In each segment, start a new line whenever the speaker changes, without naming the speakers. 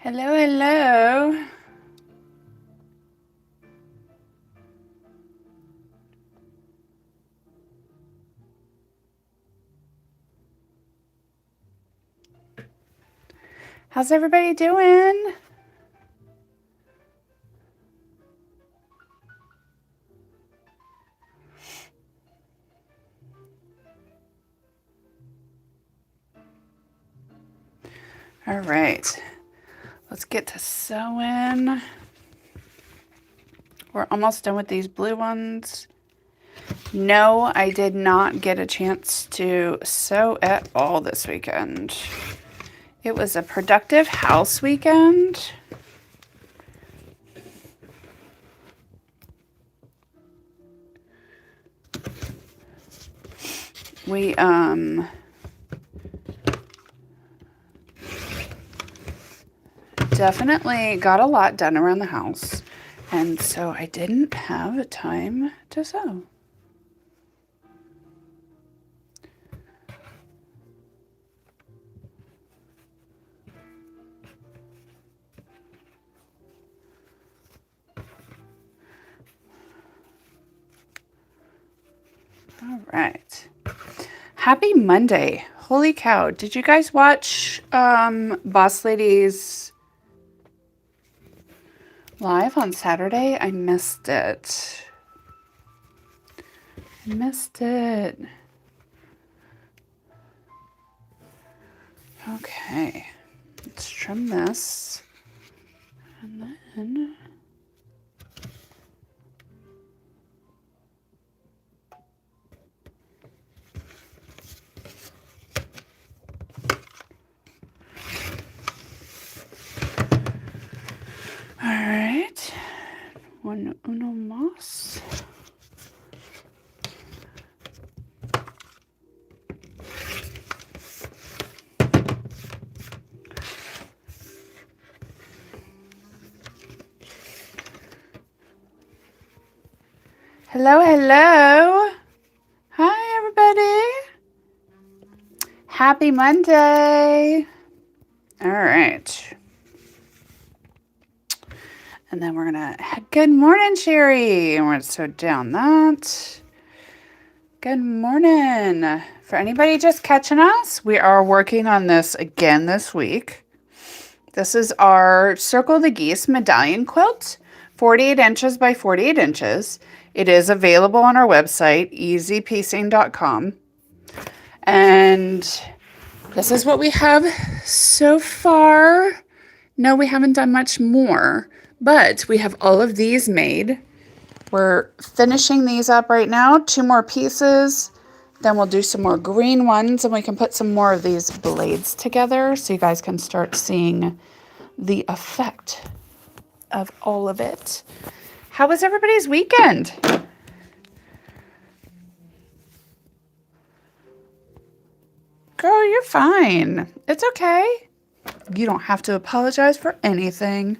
Hello, hello. How's everybody doing? All right, let's get to sewing. We're almost done with these blue ones. No, I did not get a chance to sew at all this weekend. It was a productive house weekend. We, definitely got a lot done around the house, and so I didn't have time to sew. All right. Happy Monday. Holy cow. Did you guys watch Boss Lady's live on Saturday? I missed it. Okay. Let's trim this. And then... All right. Uno más. Hello, hello. Hi, everybody. Happy Monday. All right. And then we're going to, good morning, Sherry. And we're going to sew down that. Good morning. For anybody just catching us, we are working on this again this week. This is our Circle the Geese Medallion quilt, 48 inches by 48 inches. It is available on our website, easypiecing.com. And this is what we have so far. No, we haven't done much more, but we have all of these made. We're finishing these up right now. 2 more pieces. Then we'll do some more green ones, and we can put some more of these blades together so you guys can start seeing the effect of all of it. How was everybody's weekend? Girl, you're fine. It's okay. You don't have to apologize for anything.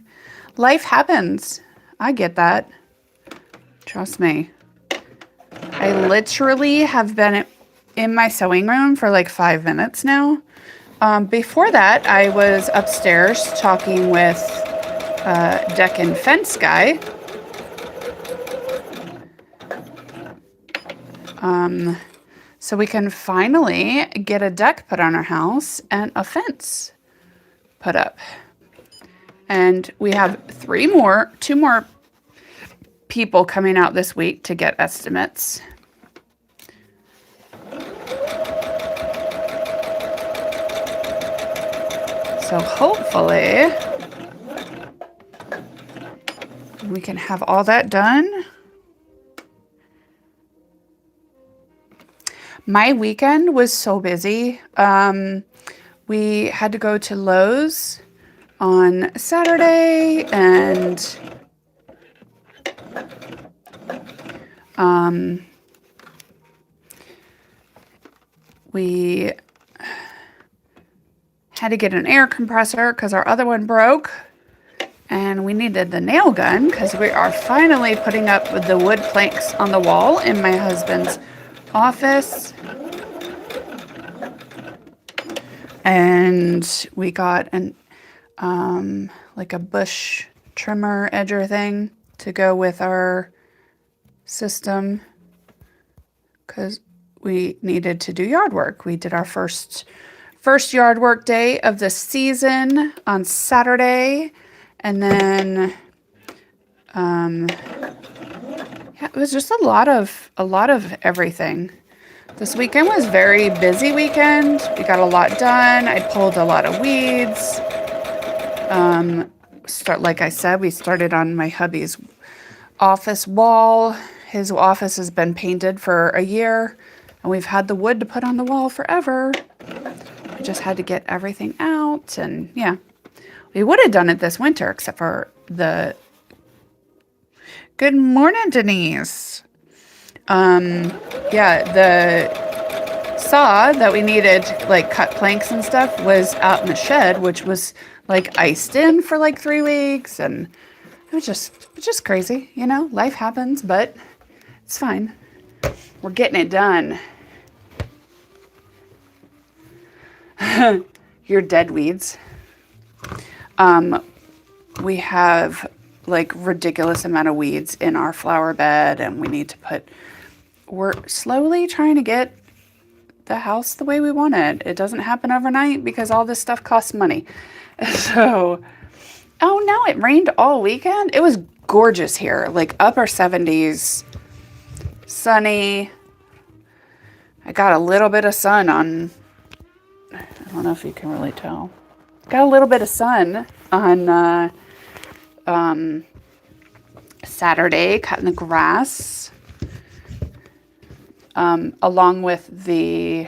Life happens. I get that. Trust me. I literally have been in my sewing room for like 5 minutes now. Before that, I was upstairs talking with deck and fence guy. So we can finally get a deck put on our house and a fence put up. And we have 2 more people coming out this week to get estimates. So hopefully we can have all that done. My weekend was so busy. We had to go to Lowe's on Saturday, and we had to get an air compressor because our other one broke, and we needed the nail gun because we are finally putting up the wood planks on the wall in my husband's office. And we got like a bush trimmer edger thing to go with our system because we needed to do yard work. We did our first yard work day of the season on Saturday, and then yeah, it was just a lot of everything. This weekend was very busy weekend. We got a lot done. I pulled a lot of weeds. Like I said, we started on my hubby's office wall. His office has been painted for a year, and we've had the wood to put on the wall forever. We just had to get everything out, and yeah. We would have done it this winter, except for the... Good morning, Denise. Yeah, the saw that we needed, like, cut planks and stuff, was out in the shed, which was, like, iced in for, like, 3 weeks, and it was just crazy, you know? Life happens, but it's fine. We're getting it done. Your dead weeds. We have like ridiculous amount of weeds in our flower bed, and we need to we're slowly trying to get the house the way we want it. It doesn't happen overnight because all this stuff costs money. So, oh no, it rained all weekend. It was gorgeous here, like upper 70s, sunny. I got a little bit of sun on, I don't know if you can really tell. Got a little bit of sun on Saturday, cutting the grass, along with the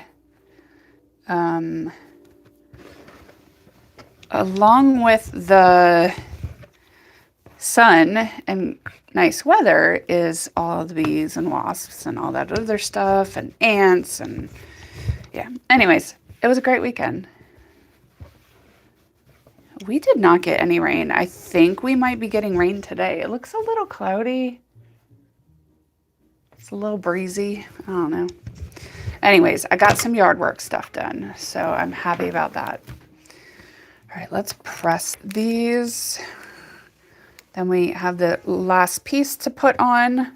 sun and nice weather is all the bees and wasps and all that other stuff and ants and yeah. Anyways, it was a great weekend. We did not get any rain. I think we might be getting rain today. It looks a little cloudy. It's a little breezy. I don't know. Anyways, I got some yard work stuff done, so I'm happy about that. All right, let's press these. Then we have the last piece to put on.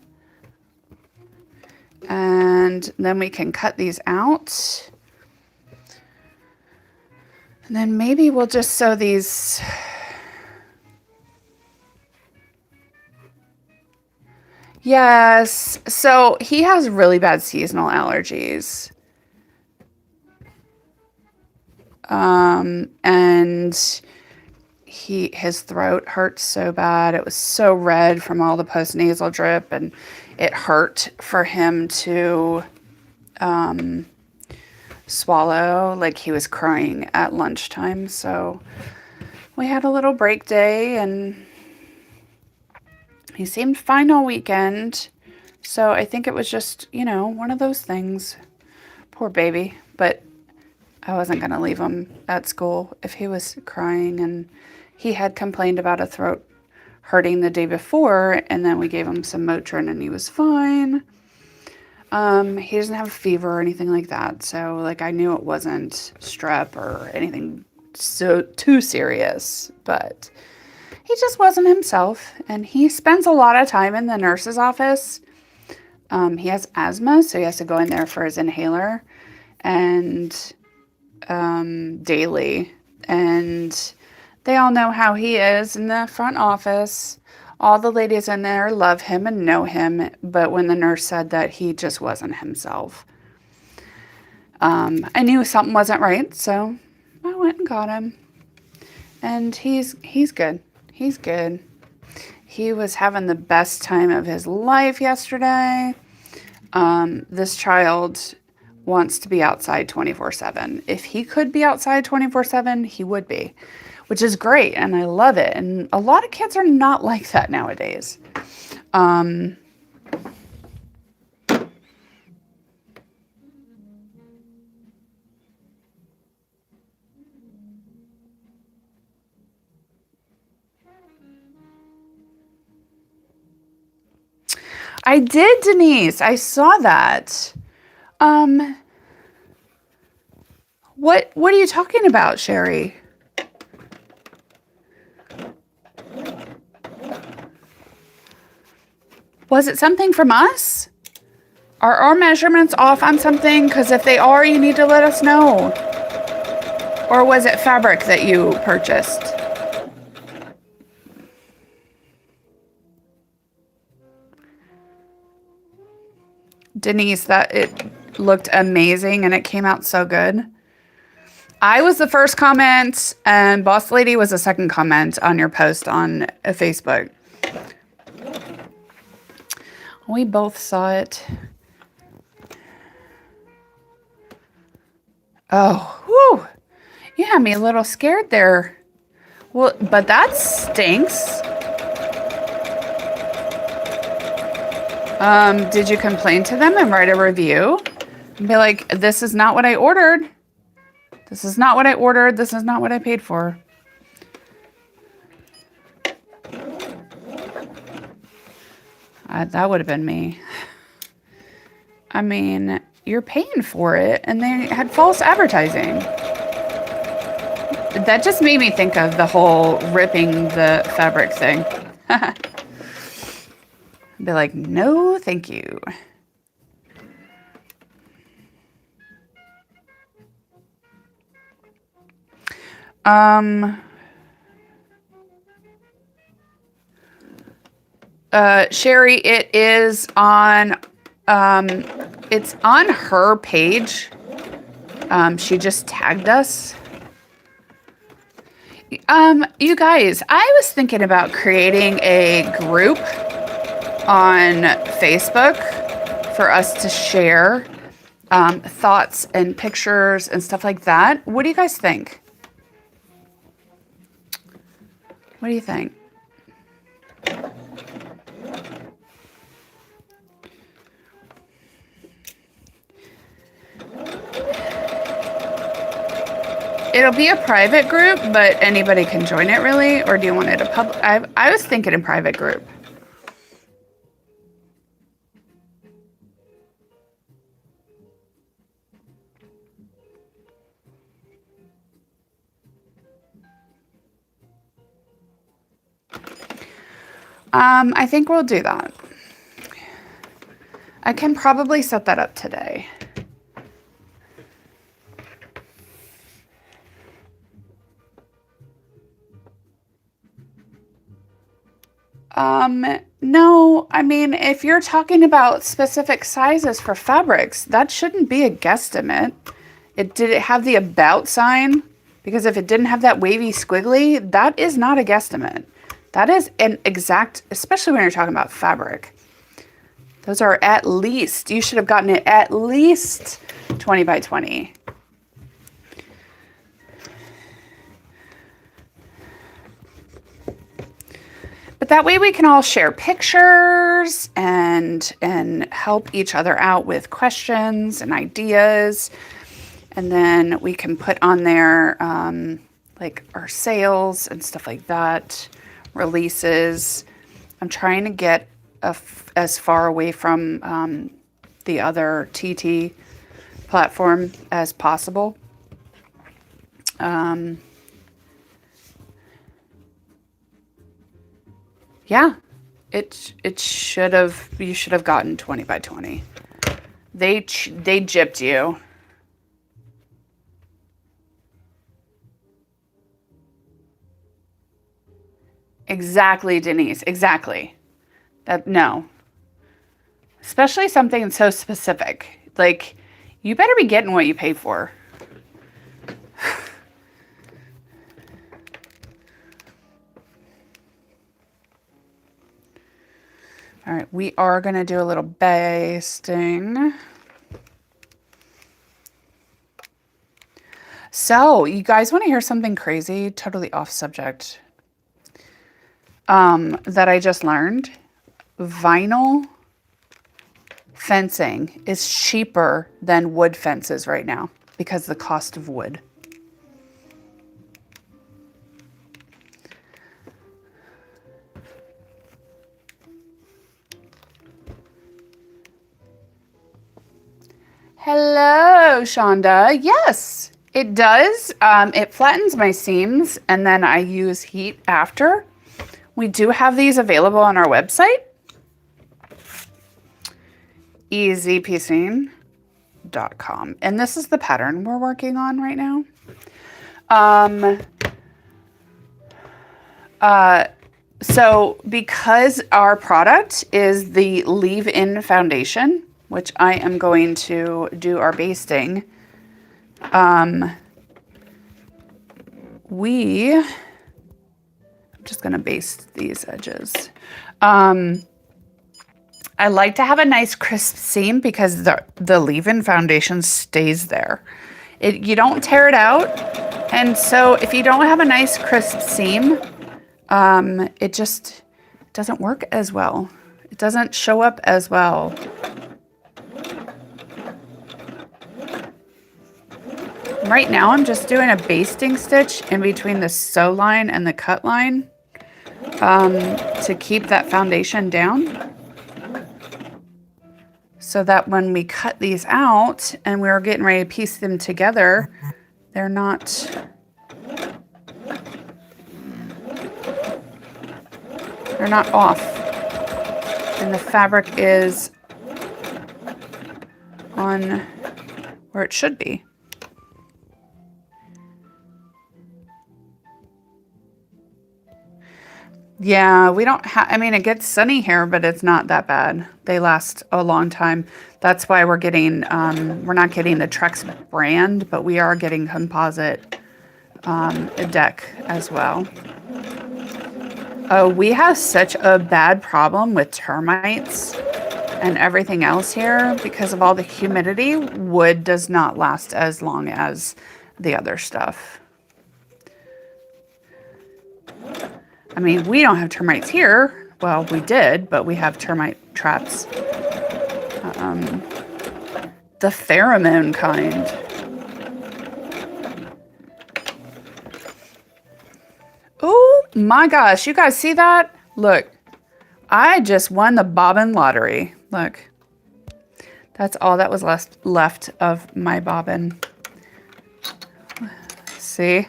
And then we can cut these out. And then maybe we'll just sew these. Yes, so he has really bad seasonal allergies. And his throat hurts so bad. It was so red from all the postnasal drip, and it hurt for him to swallow. Like he was crying at lunchtime. So we had a little break day, and he seemed fine all weekend. So I think it was just, you know, one of those things. Poor baby. But I wasn't going to leave him at school if he was crying, and he had complained about a throat hurting the day before, and then we gave him some Motrin and he was fine. He doesn't have a fever or anything like that, so like I knew it wasn't strep or anything so too serious, but he just wasn't himself, and he spends a lot of time in the nurse's office. He has asthma, so he has to go in there for his inhaler and daily, and they all know how he is in the front office. All the ladies in there love him and know him, but when the nurse said that he just wasn't himself, I knew something wasn't right, so I went and got him, and he's good. He's good. He was having the best time of his life yesterday. This child wants to be outside 24/7. If he could be outside 24/7, he would be, which is great, and I love it. And a lot of kids are not like that nowadays. I did, Denise. I saw that. What are you talking about, Sherry? Was it something from us? Are our measurements off on something? Because if they are, you need to let us know. Or was it fabric that you purchased? Denise, that it looked amazing and it came out so good. I was the first comment and Boss Lady was the second comment on your post on Facebook. We both saw it. Oh, whew. You had me a little scared there. Well, but that stinks. Did you complain to them and write a review? And be like, this is not what I ordered. This is not what I ordered. This is not what I paid for. That would have been me. I mean, you're paying for it and they had false advertising. That just made me think of the whole ripping the fabric thing. Be like, no, thank you. Sherry, it is on, it's on her page. She just tagged us. You guys, I was thinking about creating a group on Facebook for us to share thoughts and pictures and stuff like that. What do you guys think? What do you think? It'll be a private group, but anybody can join it, really? Or do you want it a public? I was thinking a private group. I think we'll do that. I can probably set that up today. No, I mean, if you're talking about specific sizes for fabrics, that shouldn't be a guesstimate. Did it have the about sign? Because if it didn't have that wavy squiggly, that is not a guesstimate. That is an exact, especially when you're talking about fabric. Those are at least, you should have gotten it at least 20 by 20. But that way we can all share pictures and help each other out with questions and ideas. And then we can put on there like our sales and stuff like that, releases. I'm trying to get as far away from the other TT platform as possible. Yeah, it should have, you should have gotten 20 by 20. They gypped you. Exactly, Denise, exactly. No. Especially something so specific. Like, you better be getting what you pay for. All right, we are going to do a little basting. So, you guys want to hear something crazy? Totally off subject. That I just learned. Vinyl fencing is cheaper than wood fences right now because of the cost of wood. Hello, Shonda. Yes, it does. It flattens my seams and then I use heat after. We do have these available on our website. easypiecing.com. And this is the pattern we're working on right now. So because our product is the leave-in foundation, which I am going to do our basting, I'm just going to baste these edges. I like to have a nice crisp seam because the leave-in foundation stays there. You don't tear it out. And so if you don't have a nice crisp seam, it just doesn't work as well. It doesn't show up as well. Right now I'm just doing a basting stitch in between the sew line and the cut line to keep that foundation down, so that when we cut these out and we're getting ready to piece them together, they're not off, and the fabric is on where it should be. Yeah, we don't have, I mean, it gets sunny here, but it's not that bad. They last a long time. That's why we're getting, we're not getting the Trex brand, but we are getting composite deck as well. Oh, we have such a bad problem with termites and everything else here because of all the humidity. Wood does not last as long as the other stuff. I mean, we don't have termites here. Well, we did, but we have termite traps. The pheromone kind. Oh my gosh, you guys see that? Look, I just won the bobbin lottery. Look, that's all that was left of my bobbin. See?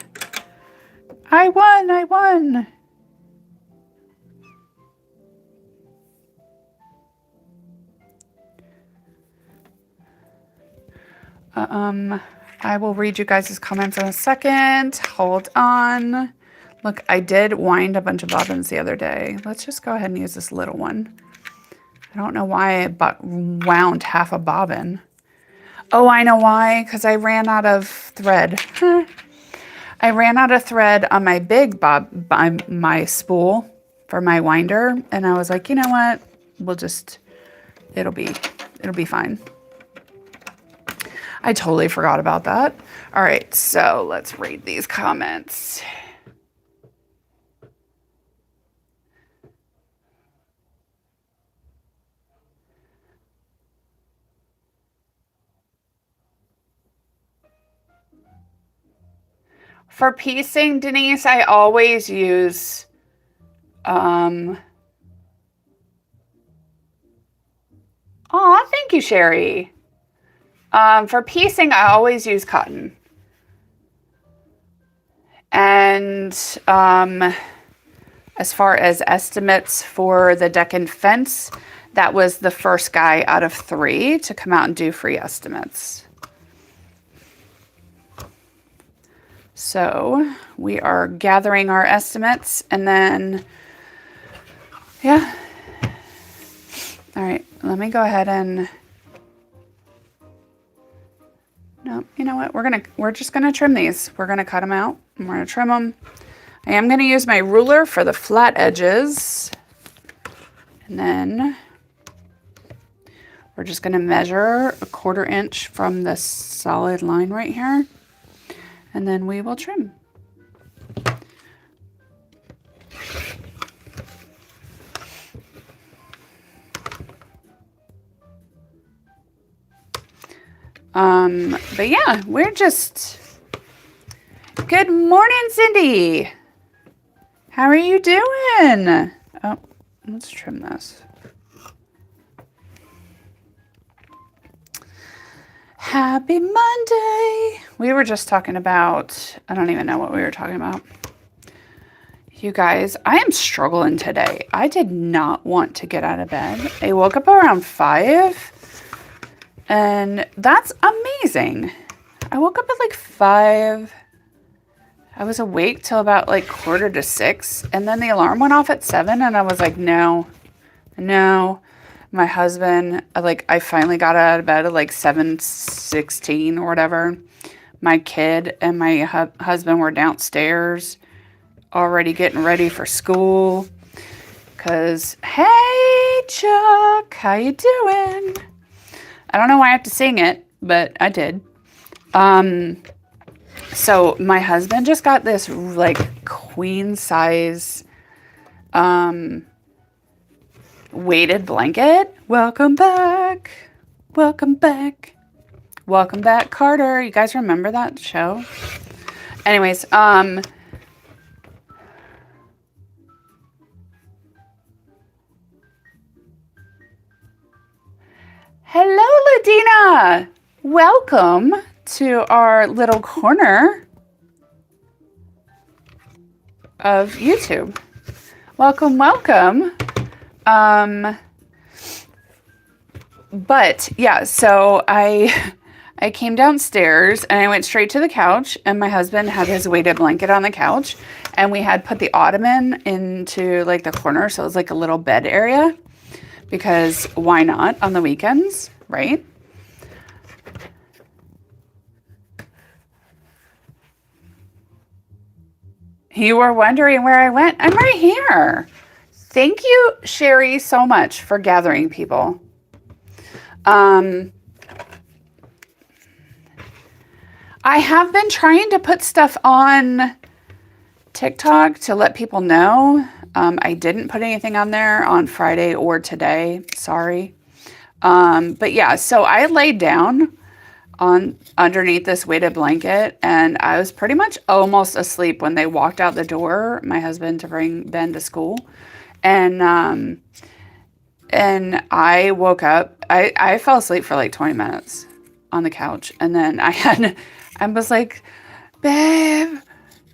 I won. I will read you guys' comments in a second. Hold on. Look, I did wind a bunch of bobbins the other day. Let's just go ahead and use this little one. I don't know why I wound half a bobbin. Oh, I know why. Because I ran out of thread. I ran out of thread on my big my spool for my winder. And I was like, you know what? It'll be fine. I totally forgot about that. All right, so let's read these comments. For piecing, Denise, I always use thank you, Sherry. For piecing, I always use cotton. And as far as estimates for the deck and fence, that was the first guy out of 3 to come out and do free estimates. So we are gathering our estimates, and then, yeah. All right, let me go ahead and, no, you know what? We're just gonna trim these. We're gonna cut them out and we're gonna trim them. I am gonna use my ruler for the flat edges, and then we're just gonna measure 1/4 inch from the solid line right here, and then we will trim. But yeah, we're just, good morning, Cindy. How are you doing? Oh, let's trim this. Happy Monday. We were just talking about, I don't even know what we were talking about. You guys, I am struggling today. I did not want to get out of bed. I woke up around 5. And that's amazing. I woke up at like 5. I was awake till about like 5:45, and then the alarm went off at 7, and I was like, no. My husband, like, I finally got out of bed at like 7:16 or whatever. My kid and my husband were downstairs already getting ready for school. Cause, hey, Chuck, how you doing? I don't know why I have to sing it, but I did. So my husband just got this like queen size weighted blanket. Welcome back. Welcome back. Welcome back, Carter. You guys remember that show? Anyways, hello, Ladina. Welcome to our little corner of YouTube. Welcome, welcome. But yeah, so I came downstairs and I went straight to the couch, and my husband had his weighted blanket on the couch, and we had put the ottoman into like the corner, so it was like a little bed area, because why not on the weekends, right? You were wondering where I went? I'm right here. Thank you, Sherry, so much for gathering people. I have been trying to put stuff on TikTok to let people know. I didn't put anything on there on Friday or today. Sorry. But yeah, so I laid down on underneath this weighted blanket, and I was pretty much almost asleep when they walked out the door, my husband, to bring Ben to school. And I woke up. I fell asleep for like 20 minutes on the couch, and then I was like, babe,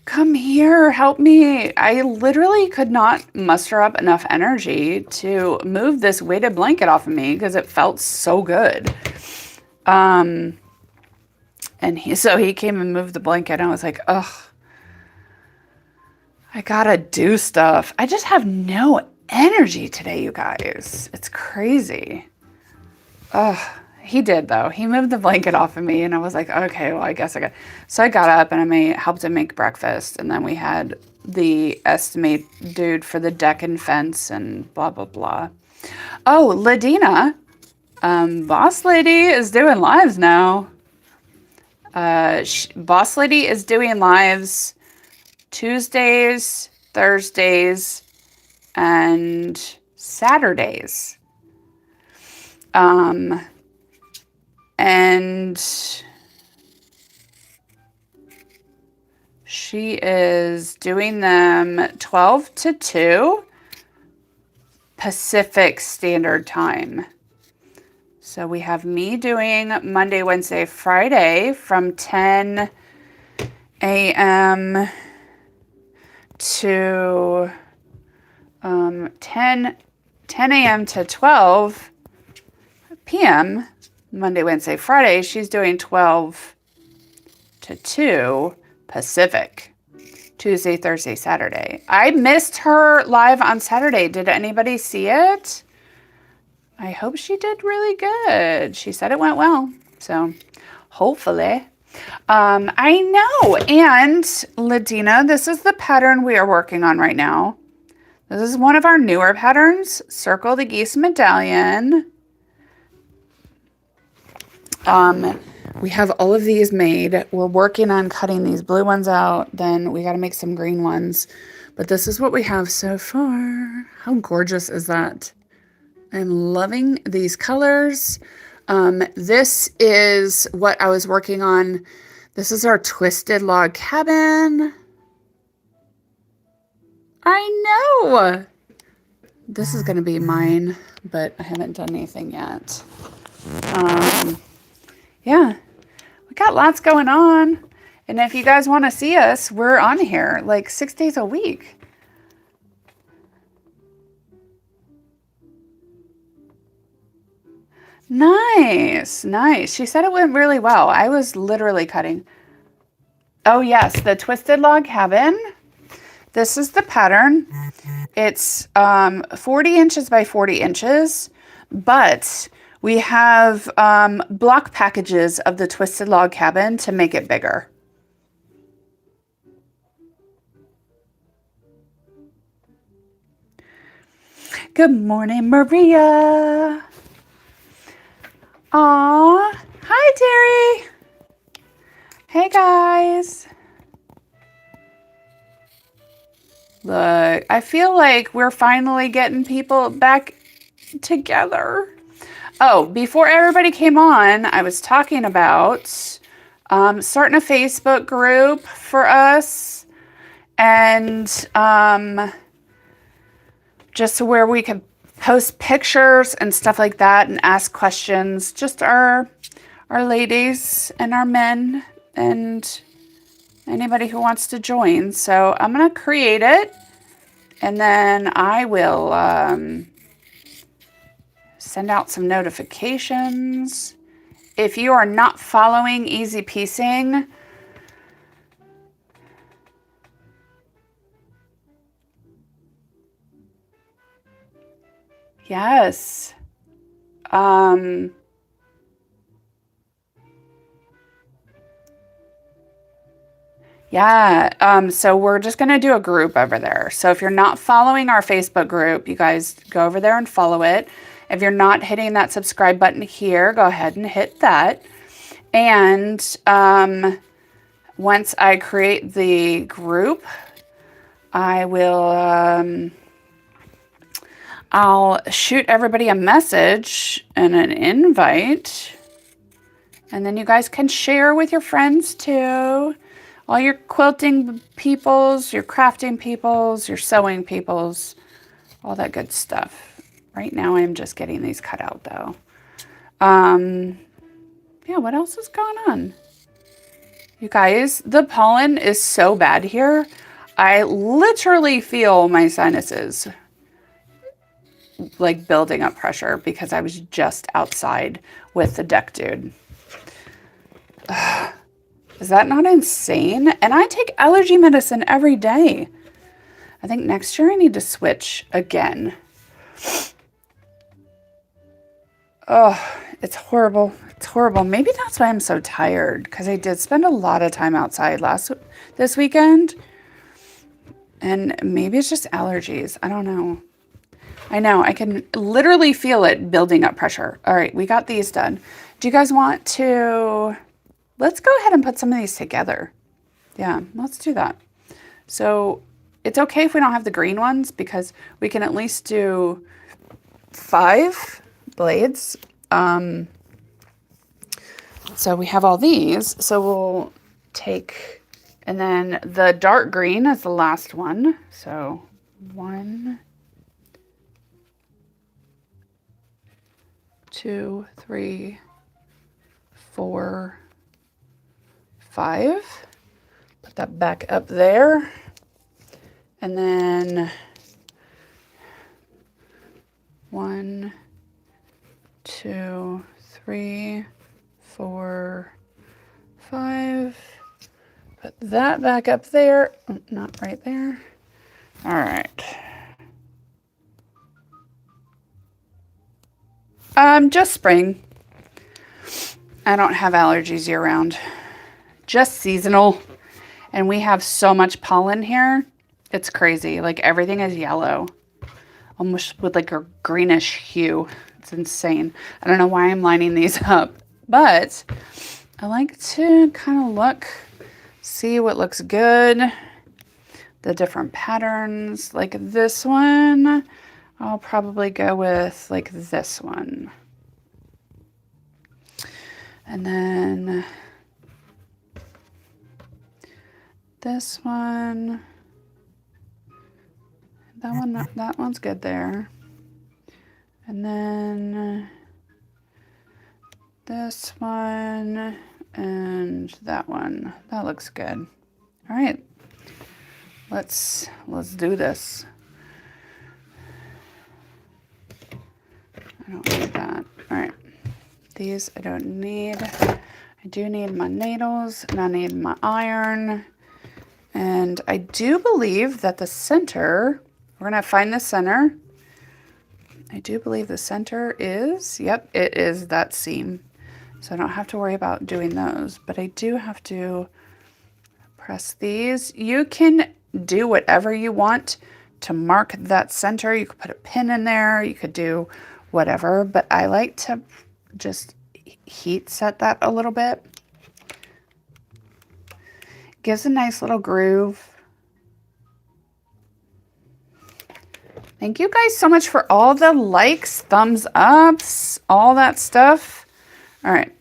come here, help me. I literally could not muster up enough energy to move this weighted blanket off of me because it felt so good. And he came and moved the blanket, and I was like, ugh, I gotta do stuff. I just have no energy today, you guys. It's crazy. Ugh. He did, though. He moved the blanket off of me, and I was like, okay, well, I guess I got... So I got up, and I helped him make breakfast, and then we had the estimate dude for the deck and fence and blah, blah, blah. Oh, Ladina, Boss Lady is doing lives now. Boss Lady is doing lives Tuesdays, Thursdays, and Saturdays. And she is doing them 12 to 2 Pacific Standard Time. So we have me doing Monday, Wednesday, Friday from 10 a.m. to 10 a.m. to 12 p.m. Monday, Wednesday, Friday. She's doing 12 to 2 Pacific. Tuesday, Thursday, Saturday. I missed her live on Saturday. Did anybody see it? I hope she did really good. She said it went well. So hopefully. I know. And Ladina, this is the pattern we are working on right now. This is one of our newer patterns. Circle the Geese Medallion. We have all of these made. We're working on cutting these blue ones out. Then we got to make some green ones. But this is what we have so far. How gorgeous is that? I'm loving these colors. This is what I was working on. This is our twisted log cabin. I know. This is going to be mine, but I haven't done anything yet. Yeah, we got lots going on. And if you guys want to see us, we're on here like 6 days a week. Nice, nice. She said it went really well. I was literally cutting. Oh yes, the twisted log cabin. This is the pattern. It's 40 inches by 40 inches, but we have block packages of the twisted log cabin to make it bigger. Good morning, Maria. Aw, hi, Terry. Hey, guys. Look, I feel like we're finally getting people back together. Oh, before everybody came on, I was talking about starting a Facebook group for us, and just where we could post pictures and stuff like that and ask questions. Just our ladies and our men and anybody who wants to join. So I'm going to create it, and then I will send out some notifications. If you are not following Easy Piecing, yes. Yeah, so we're just going to do a group over there. So if you're not following our Facebook group, you guys go over there and follow it. If you're not hitting that subscribe button here, go ahead and hit that. And once I create the group, I will, I'll shoot everybody a message and an invite. And then you guys can share with your friends too. All your quilting peoples, your crafting peoples, your sewing peoples, all that good stuff. Right now I'm just getting these cut out though. Yeah, what else is going on? You guys, the pollen is so bad here. I literally feel my sinuses like building up pressure because I was just outside with the deck dude. Is that not insane? And I take allergy medicine every day. I think next year I need to switch again. Oh, it's horrible. It's horrible. Maybe that's why I'm so tired, because I did spend a lot of time outside this weekend. And maybe it's just allergies. I don't know. I know. I can literally feel it building up pressure. All right, we got these done. Do you guys want to... Let's go ahead and put some of these together. Yeah, let's do that. So it's okay if we don't have the green ones, because we can at least do 5 blades. So we have all these. So we'll take, and then the dark green is the last one. So 1, 2, 3, 4, 5. Put that back up there. And then 1, 2, 3, 4, 5. Put that back up there. Not right there. All right. Just spring. I don't have allergies year round. Just seasonal. And we have so much pollen here. It's crazy. Like everything is yellow. Almost with like a greenish hue. It's insane. I don't know why I'm lining these up, but I like to kind of look, see what looks good. The different patterns, like this one, I'll probably go with like this one. And then this one, that one's good there. And then this one and that one, that looks good. All right, let's do this. I don't need that. All right. These I don't need. I do need my needles and I need my iron. And I do believe that the center, we're gonna find the center. I do believe the center is, yep, it is that seam. So I don't have to worry about doing those, but I do have to press these. You can do whatever you want to mark that center. You could put a pin in there, you could do whatever, but I like to just heat set that a little bit. Gives a nice little groove. Thank you guys so much for all the likes, thumbs ups, all that stuff. All right.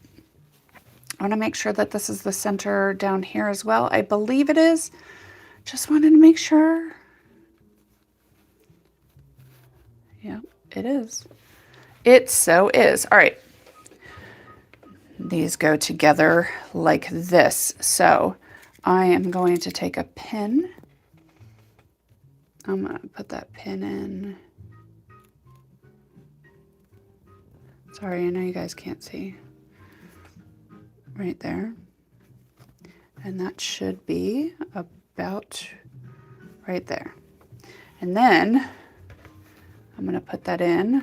I want to make sure that this is the center down here as well. I believe it is. Just wanted to make sure. Yeah, it is. It so is. All right. These go together like this. So I am going to take a pin. I'm going to put that pin in. Sorry, I know you guys can't see. Right there. And that should be about right there. And then I'm going to put that in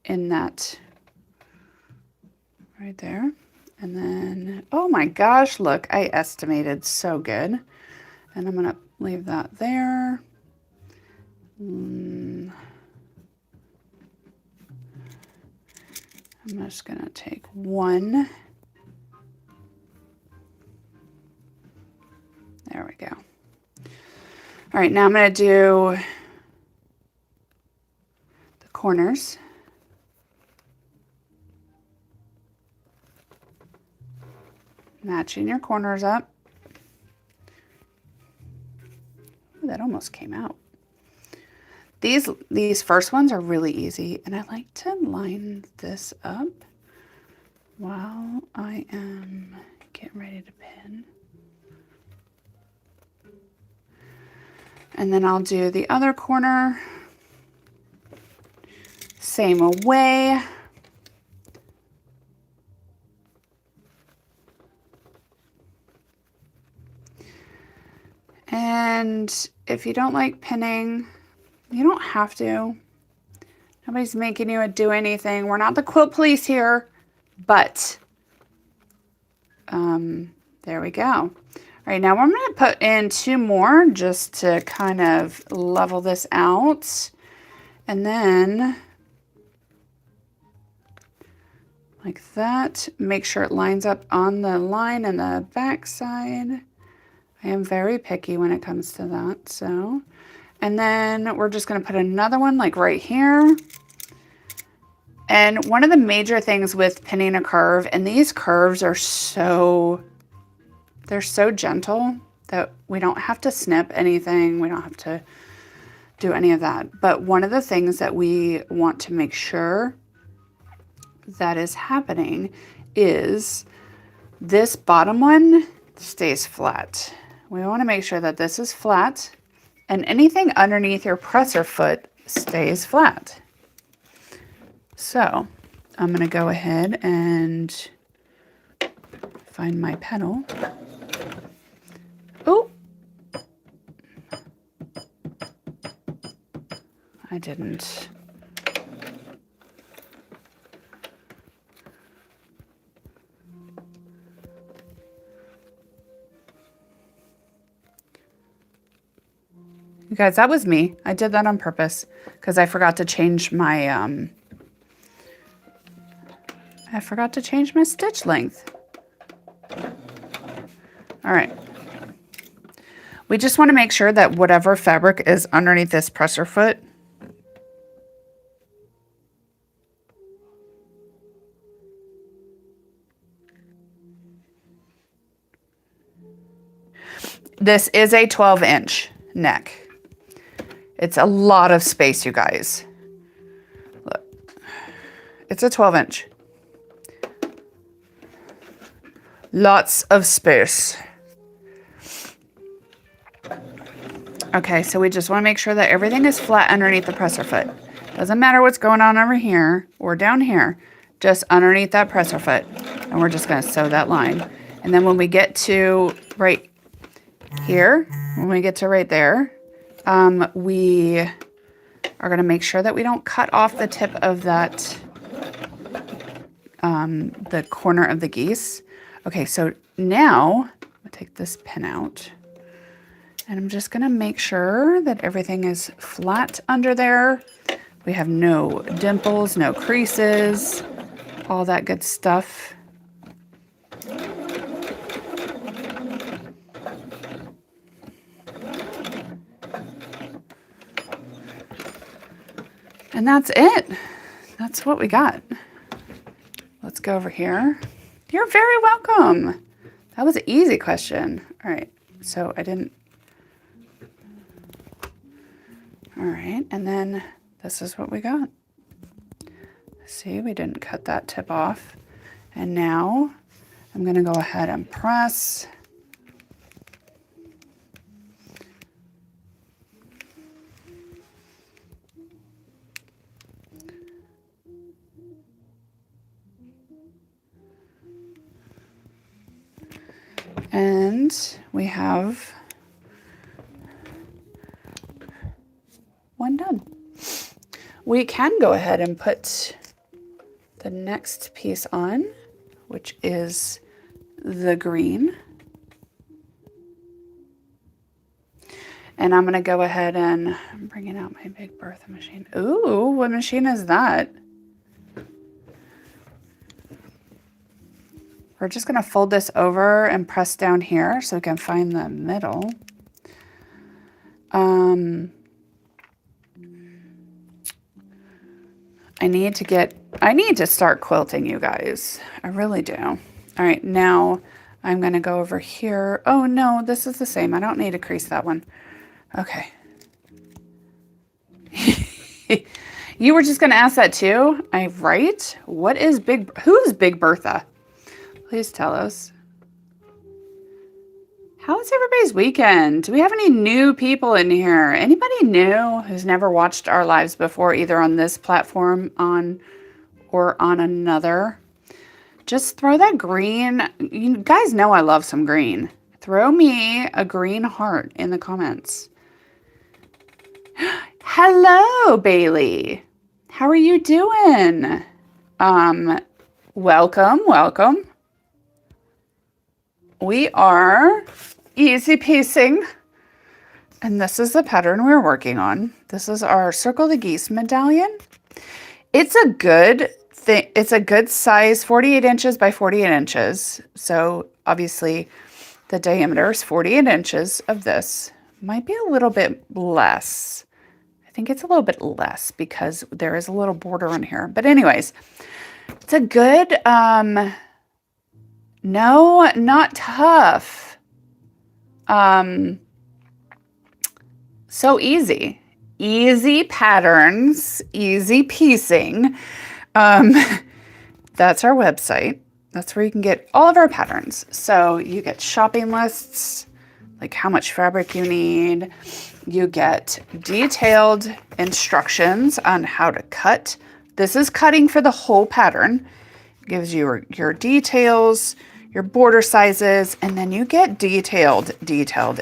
that right there. And then, oh my gosh, look, I estimated so good. And I'm going to leave that there. I'm just going to take one. There we go. All right, now I'm going to do the corners. Matching your corners up. Ooh, that almost came out. These first ones are really easy, and I like to line this up while I am getting ready to pin. And then I'll do the other corner. Same way. And if you don't like pinning, you don't have to. Nobody's making you do anything. We're not the quilt police here, but there we go. All right, now I'm going to put in 2 more just to kind of level this out. And then like that, make sure it lines up on the line and the back side. I am very picky when it comes to that, so. And then we're just gonna put another one like right here. And one of the major things with pinning a curve, and these curves are they're so gentle that we don't have to snip anything. We don't have to do any of that. But one of the things that we want to make sure that is happening is this bottom one stays flat. We want to make sure that this is flat and anything underneath your presser foot stays flat. So I'm going to go ahead and find my pedal. Oh, I didn't. You guys, that was me. I did that on purpose because I forgot to change my stitch length. All right. We just want to make sure that whatever fabric is underneath this presser foot this is a 12-inch neck. It's a lot of space, you guys. Look, it's a 12-inch. Lots of space. Okay, so we just want to make sure that everything is flat underneath the presser foot. Doesn't matter what's going on over here or down here. just underneath that presser foot. And we're just going to sew that line. And then when we get to right here, when we get to right there, we are going to make sure that we don't cut off the tip of that, the corner of the geese. Okay, so now I'm going to take this pin out. And I'm just going to make sure that everything is flat under there. We have no dimples, no creases, all that good stuff. And that's it. That's what we got. Let's go over here. You're very welcome. That was an easy question. All right, so I didn't. All right, and then this is what we got. See, we didn't cut that tip off. And now I'm gonna go ahead and press. And we have one done. We can go ahead and put the next piece on, which is the green. And I'm going to go ahead and I'm bringing out my big Bertha machine. Ooh, what machine is that? We're just going to fold this over and press down here so we can find the middle. I need to start quilting, you guys. I really do. All right, now I'm going to go over here. Oh no, this is the same. I don't need to crease that one. Okay. You were just going to ask that too? Right? What is who's Big Bertha? Please tell us. How was everybody's weekend? Do we have any new people in here? Anybody new who's never watched our lives before, either on this platform or on another? Just throw that green. You guys know I love some green. Throw me a green heart in the comments. Hello, Bailey. How are you doing? Welcome. We are easy piecing, and this is the pattern we're working on. This is our Circle the Geese Medallion. It's a good thing. It's a good size, 48 inches by 48 inches. So obviously the diameter is 48 inches of this. Might be a little bit less. I think it's a little bit less because there is a little border on here. But anyways, it's a good, no, not tough. So easy. Easy patterns, easy piecing. That's our website. That's where you can get all of our patterns. So you get shopping lists, like how much fabric you need. You get detailed instructions on how to cut. This is cutting for the whole pattern. It gives you your details, your border sizes, and then you get detailed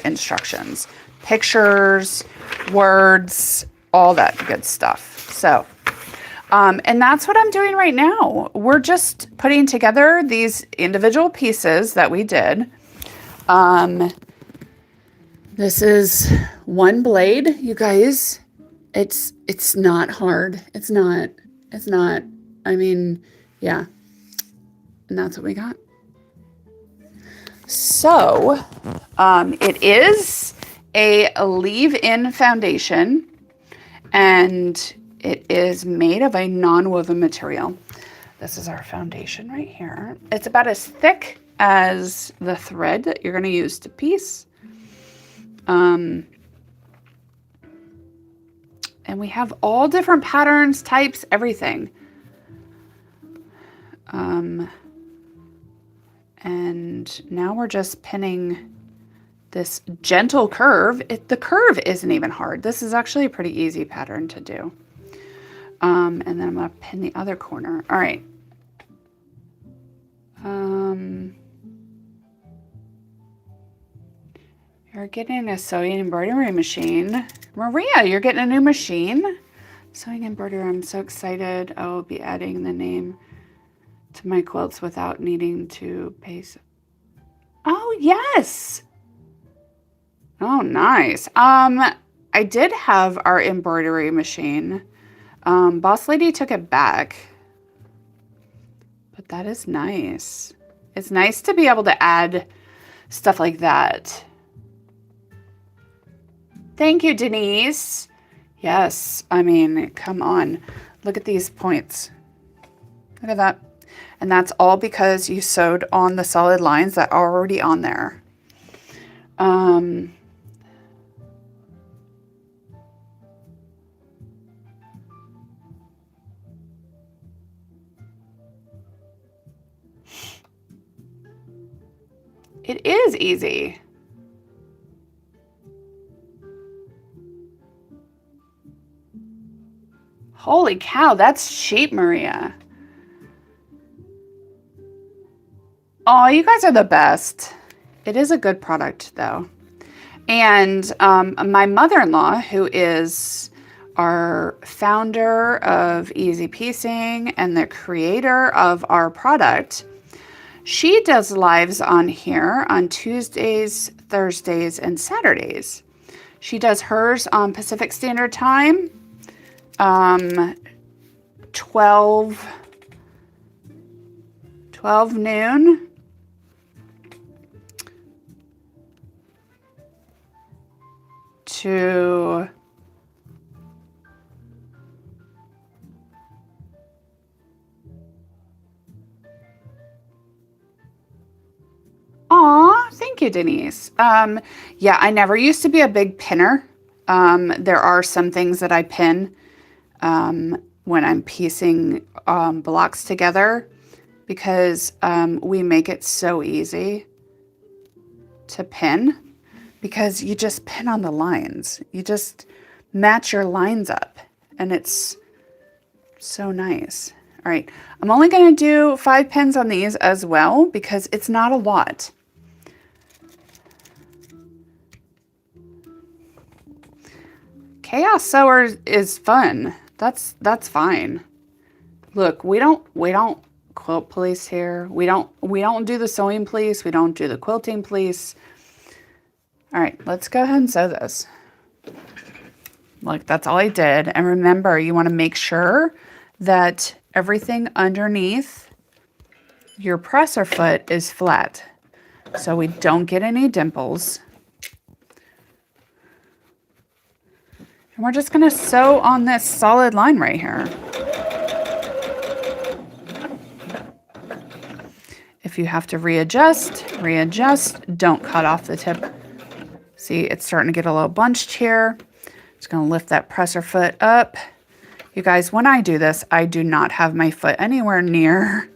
instructions, pictures, words, all that good stuff. So, and that's what I'm doing right now. We're just putting together these individual pieces that we did. This is one blade, you guys. It's not hard. It's not, I mean, yeah. And that's what we got. So, it is a leave-in foundation, and it is made of a non-woven material. This is our foundation right here. It's about as thick as the thread that you're going to use to piece. And we have all different patterns, types, everything. And now we're just pinning this gentle curve. The curve isn't even hard. This is actually a pretty easy pattern to do. And then I'm going to pin the other corner. All right. You're getting a sewing embroidery machine. Maria, you're getting a new machine? Sewing embroidery, I'm so excited. I will be adding the name to my quilts without needing to pay. Oh, yes. Oh, nice. I did have our embroidery machine. Boss Lady took it back. But that is nice. It's nice to be able to add stuff like that. Thank you, Denise. Yes, I mean, come on. Look at these points. Look at that. And that's all because you sewed on the solid lines that are already on there. It is easy. Holy cow, that's cheap, Maria. Oh, you guys are the best. It is a good product, though. And my mother-in-law, who is our founder of Easy Piecing and the creator of our product, she does lives on here on Tuesdays, Thursdays, and Saturdays. She does hers on Pacific Standard Time, 12 noon. To Aw, thank you, Denise. Yeah, I never used to be a big pinner. There are some things that I pin when I'm piecing blocks together because we make it so easy to pin because you just pin on the lines. You just match your lines up and it's so nice. All right, I'm only going to do 5 pins on these as well because it's not a lot. Chaos sewer is fun. That's fine. Look, we don't quilt police here. We don't do the sewing police. We don't do the quilting police. All right, let's go ahead and sew this. Look, that's all I did. And remember, you want to make sure that everything underneath your presser foot is flat so we don't get any dimples. And we're just going to sew on this solid line right here. If you have to readjust. Don't cut off the tip. See, it's starting to get a little bunched here. Just going to lift that presser foot up. You guys, when I do this, I do not have my foot anywhere near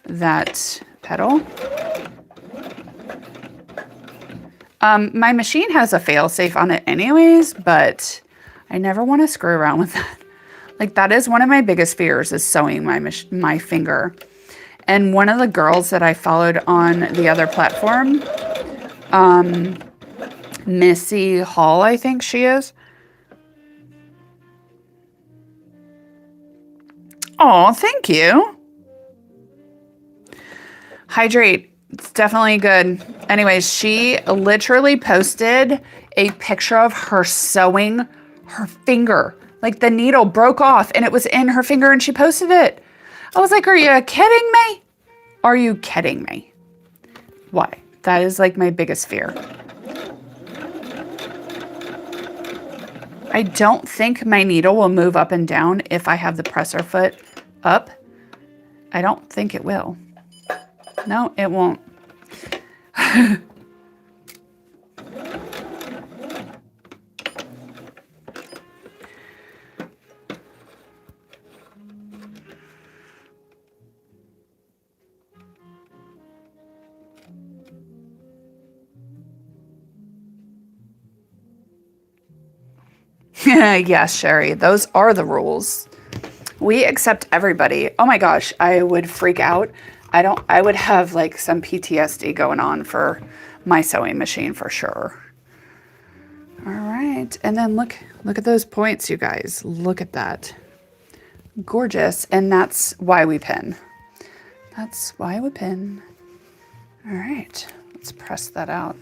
that pedal. My machine has a fail-safe on it anyways, but I never want to screw around with that. Like, that is one of my biggest fears, is sewing my finger. And one of the girls that I followed on the other platform, Missy Hall, I think she is. Oh, thank you. Hydrate. It's definitely good. Anyways, she literally posted a picture of her sewing her finger. Like, the needle broke off and it was in her finger and she posted it. I was like, are you kidding me? Are you kidding me? Why? That is like my biggest fear. I don't think my needle will move up and down if I have the presser foot up. I don't think it will. No, it won't. Yes, Sherry, those are the rules. We accept everybody. Oh my gosh, I would freak out. I would have like some PTSD going on for my sewing machine for sure. All right. And then look at those points, you guys. Look at that. Gorgeous. And that's why we pin. That's why we pin. All right. Let's press that out.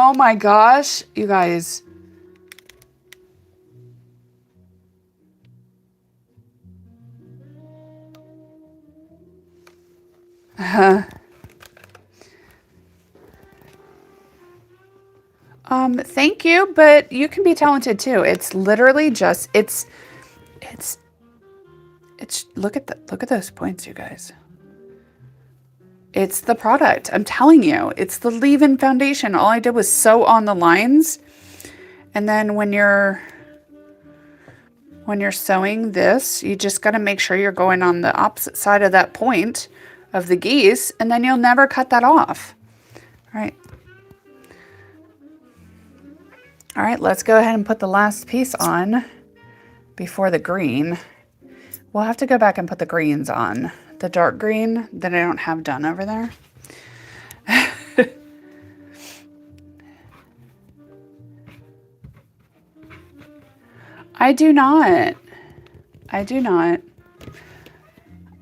Oh my gosh, you guys. Thank you, but you can be talented too. It's literally just, it's, look at those points, you guys. It's the product. I'm telling you, it's the leave-in foundation. All I did was sew on the lines. And then when you're sewing this, you just got to make sure you're going on the opposite side of that point of the geese, and then you'll never cut that off. All right. All right, let's go ahead and put the last piece on before the green. We'll have to go back and put the greens on. The dark green that I don't have done over there. I do not. I do not.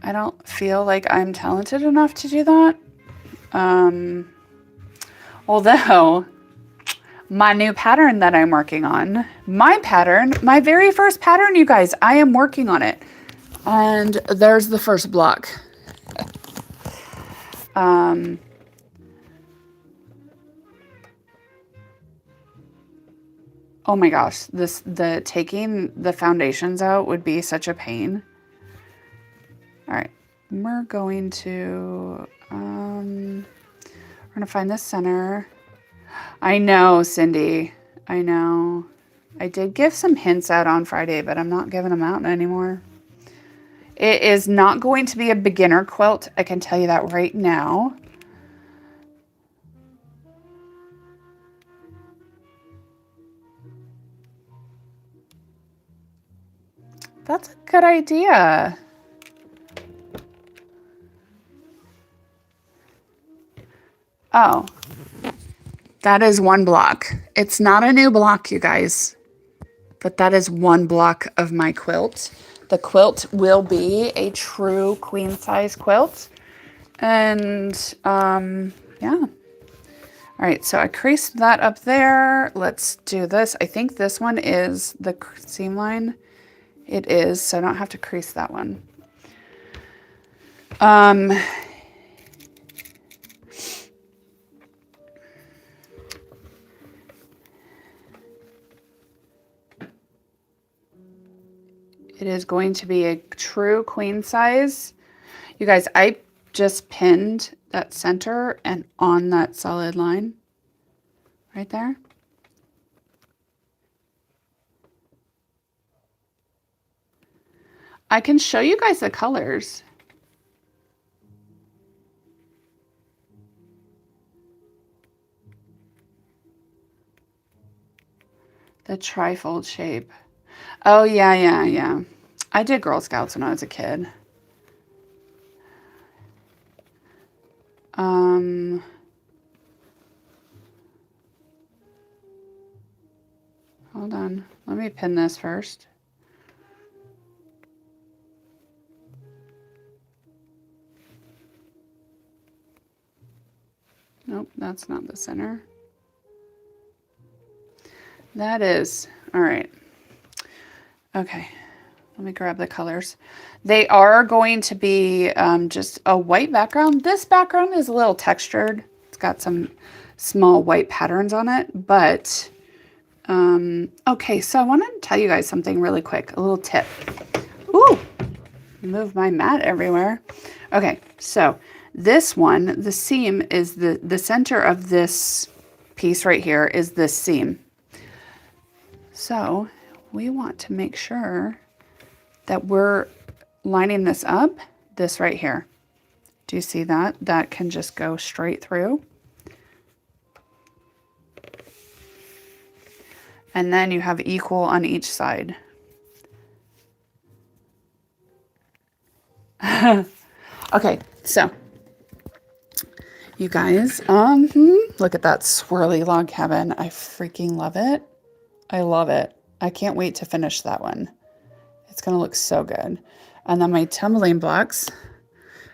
I don't feel like I'm talented enough to do that. Although my new pattern that I'm working on, my very first pattern, you guys, I am working on it. And there's the first block. Oh my gosh, the taking the foundations out would be such a pain. All right, we're going to find the center. I know, Cindy, I know. I did give some hints out on Friday, but I'm not giving them out anymore. It is not going to be a beginner quilt. I can tell you that right now. That's a good idea. Oh, that is one block. It's not a new block, you guys, but that is one block of my quilt. The quilt will be a true queen size quilt. And yeah. All right, so I creased that up there. Let's do this. I think this one is the seam line. It is, so I don't have to crease that one. It is going to be a true queen size. You guys, I just pinned that center and on that solid line right there. I can show you guys the colors. The trifold shape. Oh, yeah. I did Girl Scouts when I was a kid. Hold on. Let me pin this first. Nope, that's not the center. That is. All right. Okay. Let me grab the colors. They are going to be just a white background. This background is a little textured. It's got some small white patterns on it, but okay, so I wanted to tell you guys something really quick, a little tip. Ooh, move my mat everywhere. Okay, so this one, the seam is the center of this piece right here is this seam. So we want to make sure that we're lining this up, this right here. Do you see that? That can just go straight through. And then you have equal on each side. Okay, so you guys, look at that swirly log cabin. I freaking love it. I love it. I can't wait to finish that one. It's gonna look so good. And then my tumbling blocks,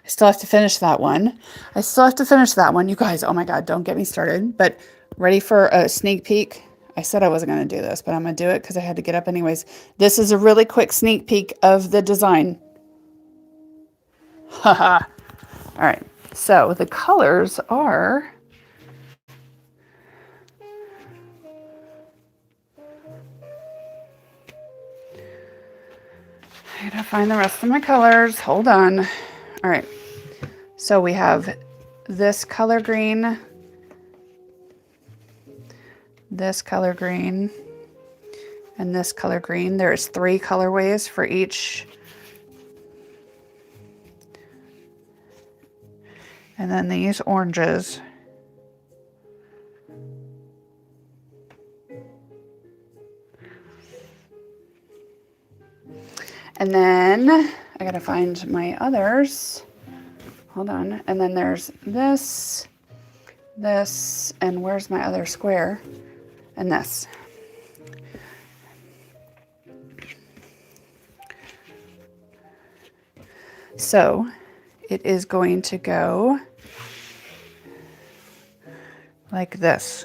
I still have to finish that one. You guys, oh my God, don't get me started. But ready for a sneak peek? I said I wasn't gonna do this, but I'm gonna do it because I had to get up anyways. This is a really quick sneak peek of the design. Haha. All right, so the colors are, I gotta find the rest of my colors. Hold on. All right, so we have this color green, this color green, and this color green. There's 3 colorways for each. And then these oranges. And then I gotta find my others. Hold on. And then there's this, and where's my other square? And this. So it is going to go like this.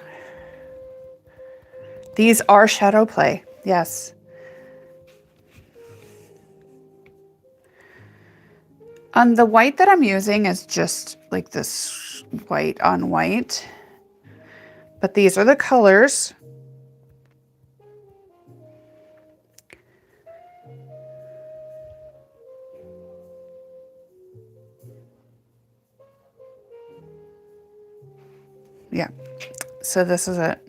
These are shadow play, yes. The white that I'm using is just like this white on white, but these are the colors. Yeah, so this is it.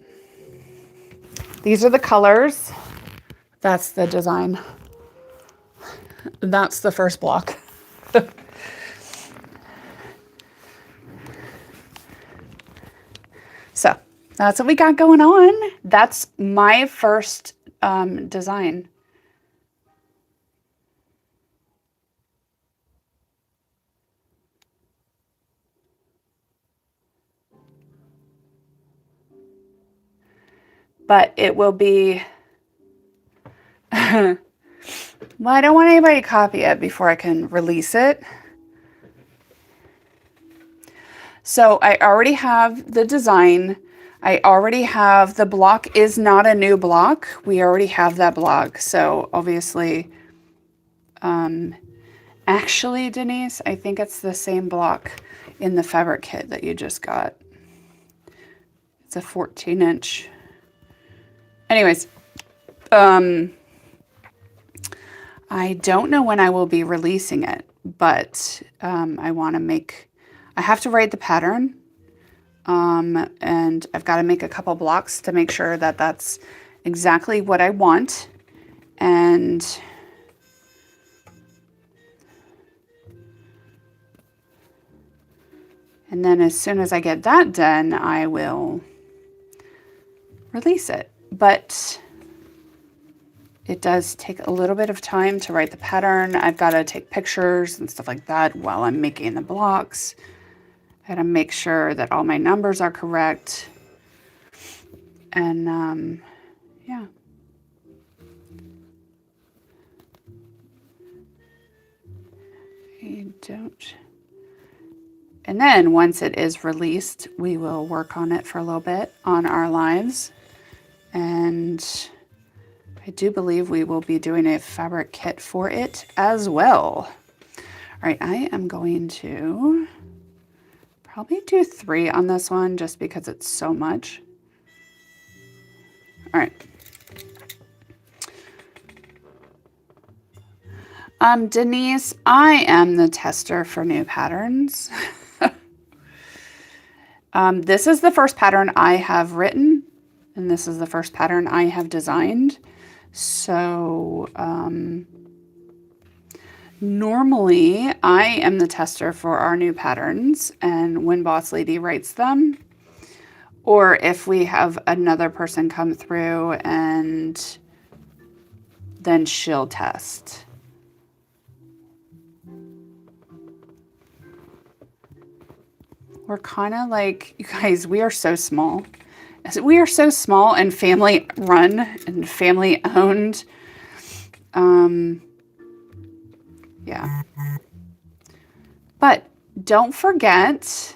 These are the colors. That's the design. That's the first block. So that's what we got going on. That's my first design. But it will be, well, I don't want anybody to copy it before I can release it. So I already have the design. I already have, the block is not a new block. We already have that block. So obviously, actually, Denise, I think it's the same block in the fabric kit that you just got. It's a 14-inch. Anyways, I don't know when I will be releasing it, but I want to make, I have to write the pattern, and I've got to make a couple blocks to make sure that that's exactly what I want. And then as soon as I get that done, I will release it. But it does take a little bit of time to write the pattern. I've got to take pictures and stuff like that while I'm making the blocks. I gotta make sure that all my numbers are correct. And yeah. I don't. And then once it is released, we will work on it for a little bit on our lives. And I do believe we will be doing a fabric kit for it as well. All right, I am going to probably do 3 on this one just because it's so much. All right. Denise, I am the tester for new patterns. This is the first pattern I have written, and this is the first pattern I have designed. So normally I am the tester for our new patterns, and when Boss Lady writes them, or if we have another person come through and then she'll test. We're kind of like, you guys, we are so small. We are so small and family run and family owned. Yeah. But don't forget,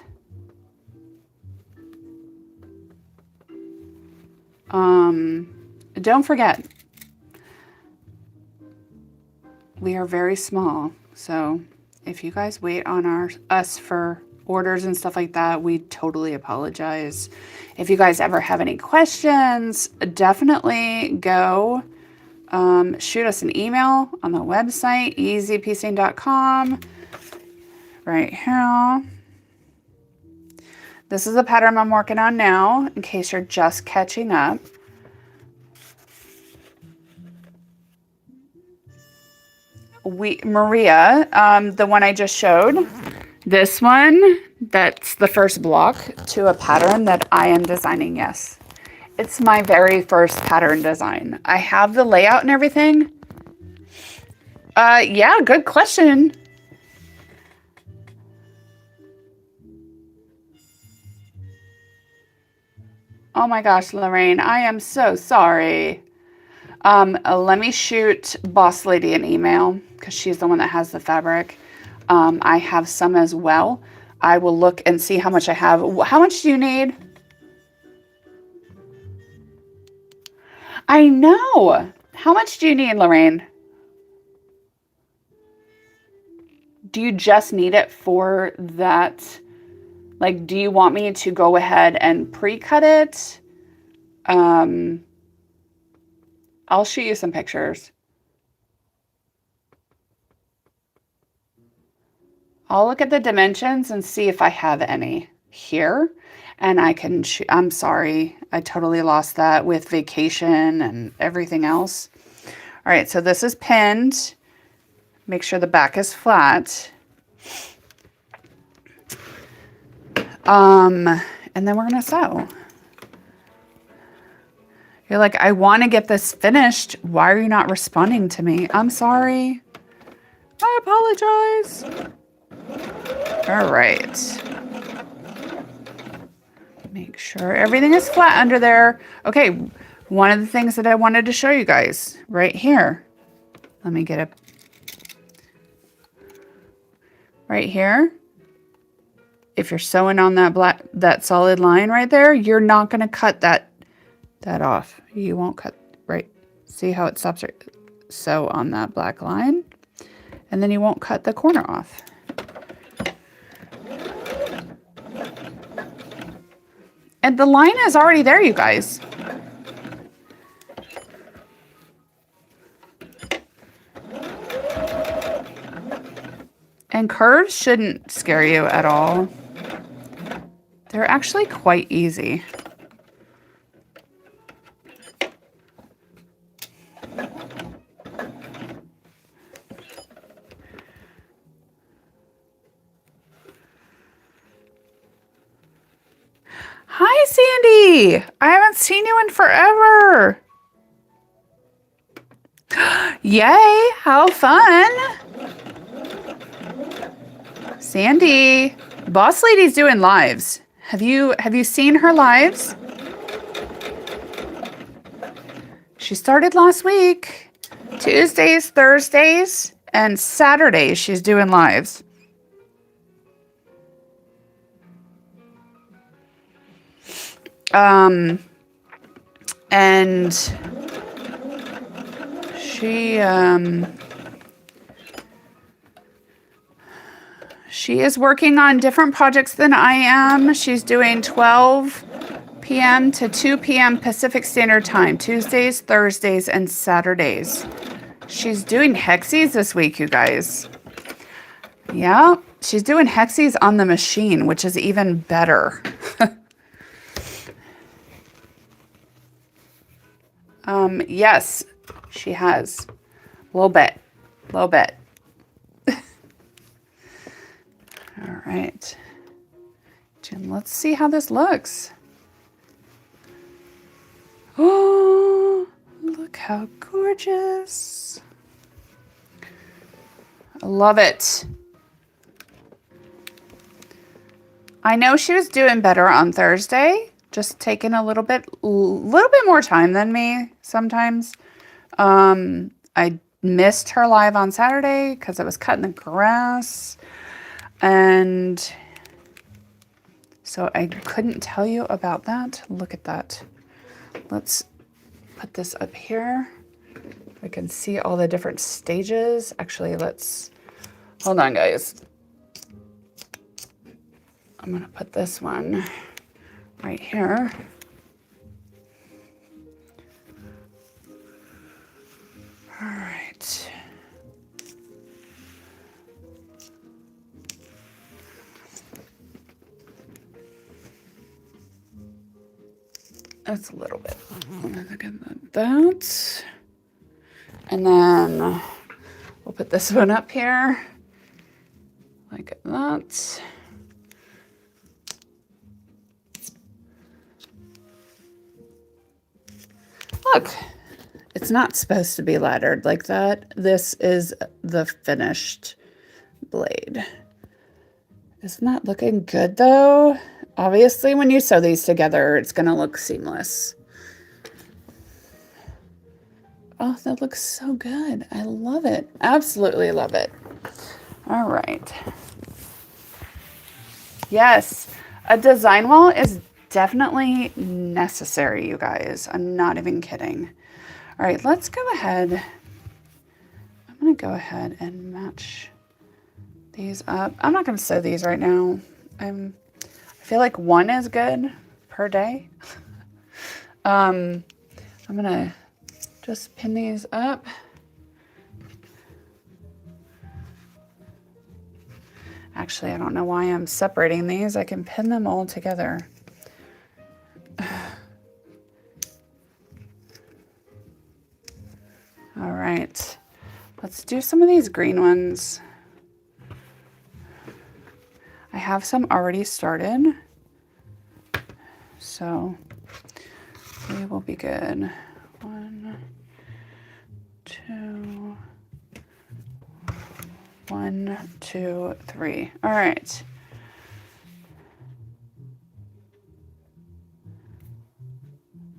we are very small. So if you guys wait on us for orders and stuff like that, we totally apologize. If you guys ever have any questions, definitely go shoot us an email on the website, easypiecing.com. Right here. This is the pattern I'm working on now, in case you're just catching up. Maria, the one I just showed, this one, that's the first block to a pattern that I am designing, yes. It's my very first pattern design. I have the layout and everything. Yeah, good question. Oh my gosh, Lorraine, I am so sorry. Let me shoot Boss Lady an email because she's the one that has the fabric. I have some as well. I will look and see how much I have. How much do you need? I know. How much do you need, Lorraine? Do you just need it for that? Like, do you want me to go ahead and pre-cut it? I'll shoot you some pictures. I'll look at the dimensions and see if I have any here. And I can, I'm sorry, I totally lost that with vacation and everything else. All right, so this is pinned. Make sure the back is flat. And then we're gonna sew. You're like, I want to get this finished. Why are you not responding to me? I'm sorry. I apologize. All right. Make sure everything is flat under there. Okay, one of the things that I wanted to show you guys right here. Let me get it. Right here. If you're sewing on that solid line right there, you're not going to cut that off. You won't cut, right? See how it stops right? Sew on that black line, and then you won't cut the corner off. And the line is already there, you guys. And curves shouldn't scare you at all. They're actually quite easy. Hi, Sandy. I haven't seen you in forever. Yay, how fun. Sandy, Boss Lady's doing lives. Have you seen her lives? She started last week. Tuesdays, Thursdays, and Saturdays she's doing lives. And she is working on different projects than I am. She's doing 12 p.m. to 2 p.m. Pacific Standard Time, Tuesdays, Thursdays, and Saturdays. She's doing hexies this week, you guys. Yeah, she's doing hexies on the machine, which is even better. Yes, she has. A little bit. All right. Jen, let's see how this looks. Oh, look how gorgeous. I love it. I know she was doing better on Thursday, just taking a little bit more time than me sometimes. I missed her live on Saturday because I was cutting the grass, and so I couldn't tell you about that. Look at that. Let's put this up here. We can see all the different stages. Actually, hold on, guys. I'm gonna put this one right here. All right. That's a little bit. Look at that. And then we'll put this one up here like that. Look, it's not supposed to be laddered like that. This is the finished blade. Isn't that looking good though? Obviously, when you sew these together, it's gonna look seamless. Oh, that looks so good. I love it. Absolutely love it. All right. Yes, a design wall is definitely necessary, you guys. I'm not even kidding. All right, let's go ahead. I'm gonna go ahead and match these up. I'm not gonna sew these right now. I feel like one is good per day. I'm gonna just pin these up. Actually, I don't know why I'm separating these. I can pin them all together. All right, let's do some of these green ones. I have some already started, so we will be good. 1, 2, 1, 2, 3. All right.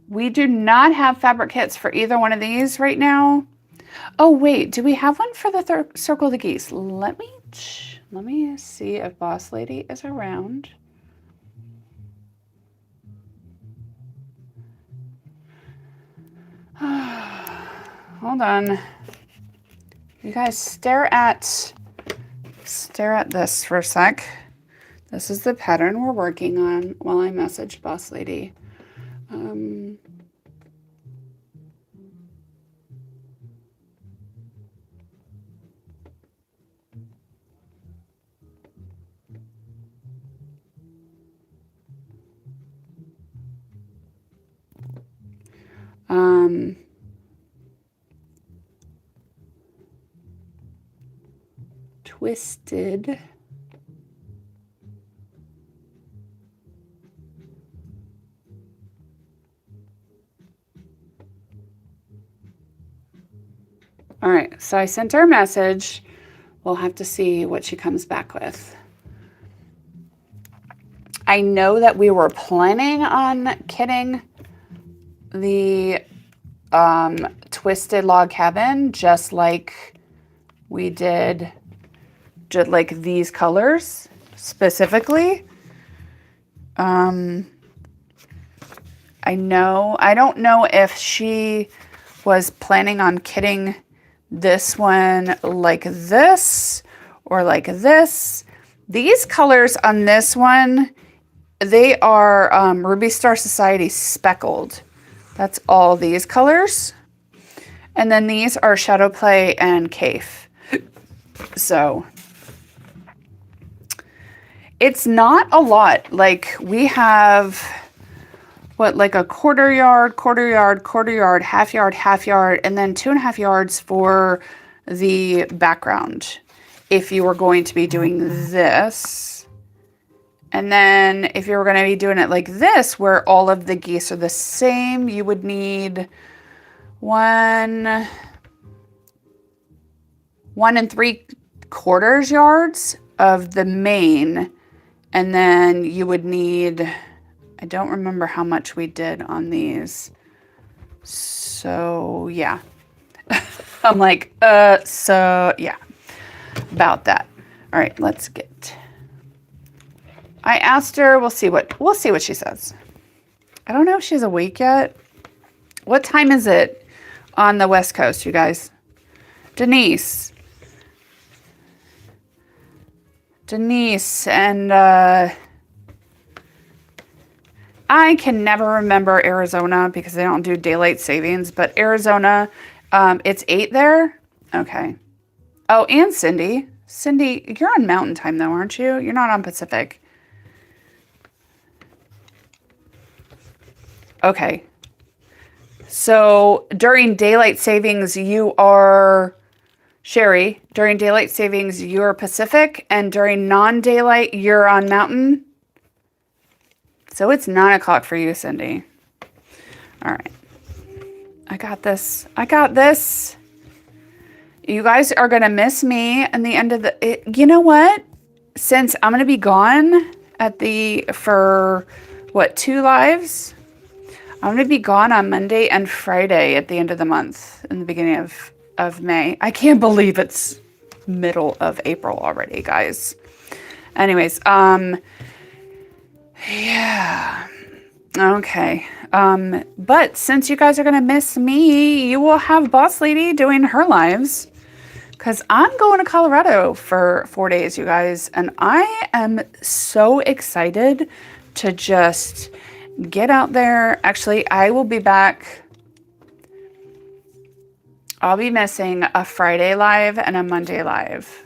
We do not have fabric kits for either one of these right now. Oh wait, do we have one for the Circle the Geese? Let me see if Boss Lady is around. Hold on. You guys stare at this for a sec. This is the pattern we're working on while I message Boss Lady. Twisted. All right, so I sent her a message. We'll have to see what she comes back with. I know that we were planning on kitting the twisted log cabin just like we did, just like these colors specifically. I don't know if she was planning on kitting this one like this or like this. These colors on this one, they are Ruby Star Society speckled. That's all these colors. And then these are Shadow Play and Cafe. So it's not a lot. Like we have like a quarter yard, half yard, and then 2.5 yards for the background. If you were going to be doing this And then if you were going to be doing it like this, where all of the geese are the same, you would need 1 and 3/4 yards of the main. And then you would need, I don't remember how much we did on these. So yeah, I'm like, so yeah, about that. All right, let's get, I asked her, we'll see what she says. I don't know if she's awake yet. What time is it on the West Coast, you guys? Denise and I can never remember Arizona because they don't do daylight savings, but Arizona, it's 8 there. Okay. Oh, and Cindy. Cindy, you're on Mountain Time though, aren't you? You're not on Pacific. Okay. So during daylight savings, you are, Sherry, during daylight savings, you're Pacific, and during non-daylight, you're on Mountain. So it's 9 o'clock for you, Cindy. All right. I got this. I got this. You guys are going to miss me in the end of the, you know what? Since I'm going to be gone for what, 2 lives? I'm going to be gone on Monday and Friday at the end of the month, in the beginning of May. I can't believe it's middle of April already, guys. Anyways, yeah. Okay. But since you guys are going to miss me, you will have Boss Lady doing her lives. Because I'm going to Colorado for 4 days, you guys. And I am so excited to just get out there. Actually, I will be back. I'll be missing a Friday live and a Monday live.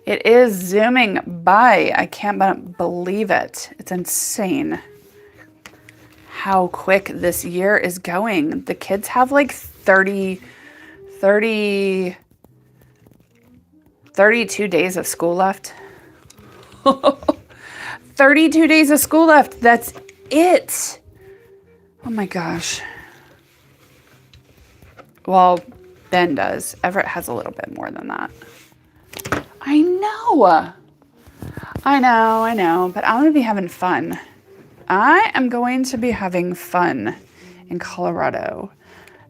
It is zooming by. I can't believe it. It's insane how quick this year is going. The kids have like 32 days of school left. 32 days of school left. That's it. Oh my gosh. Well, Ben does. Everett has a little bit more than that. I know. But I'm going to be having fun. I am going to be having fun in Colorado.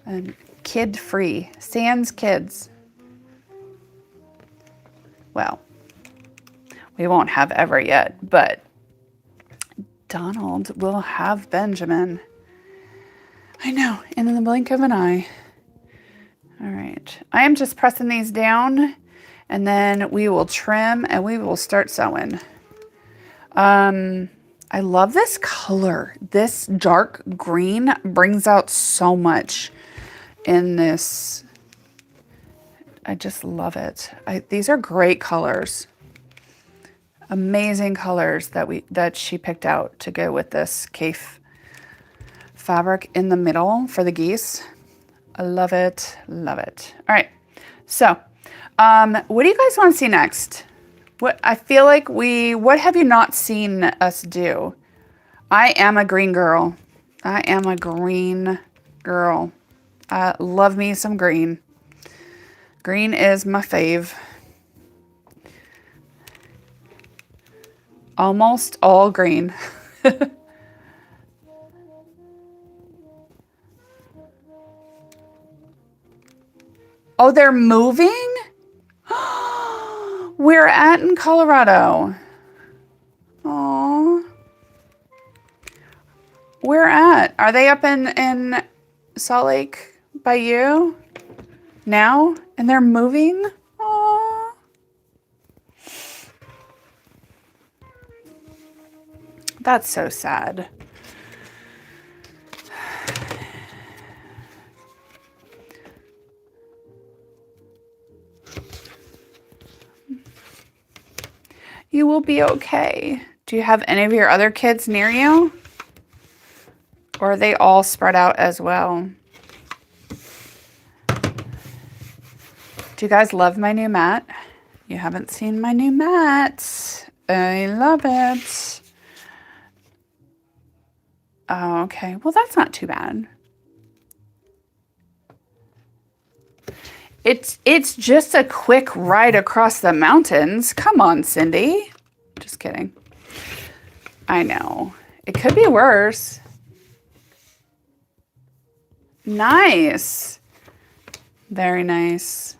And kid-free. Sans kids. Well, we won't have Everett yet, but Donald will have Benjamin. I know, in the blink of an eye. All right. I am just pressing these down, and then we will trim, and we will start sewing. I love this color. This dark green brings out so much in this. I just love it. These are great colors. Amazing colors that she picked out to go with this Cafe fabric in the middle for the geese. I love it. Love it. All right. So, what do you guys want to see next? What have you not seen us do? I am a green girl. I am a green girl. Love me some green. Green is my fave. Almost all green. Oh, they're moving? We're at in Colorado. Aww. Where at? Are they up in Salt Lake by you now? And they're moving? Aww. That's so sad. You will be okay. Do you have any of your other kids near you? Or are they all spread out as well? Do you guys love my new mat? You haven't seen my new mat. I love it. Oh, okay. Well, that's not too bad. It's just a quick ride across the mountains. Come on, Cindy. Just kidding. I know. It could be worse. Nice. Very nice.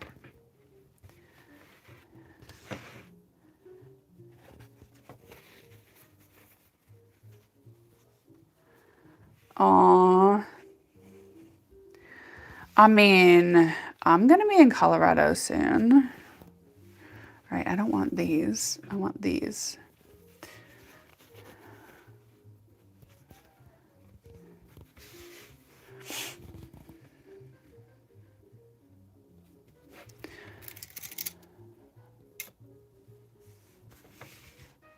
Aw. I mean, I'm going to be in Colorado soon. All right, I don't want these. I want these.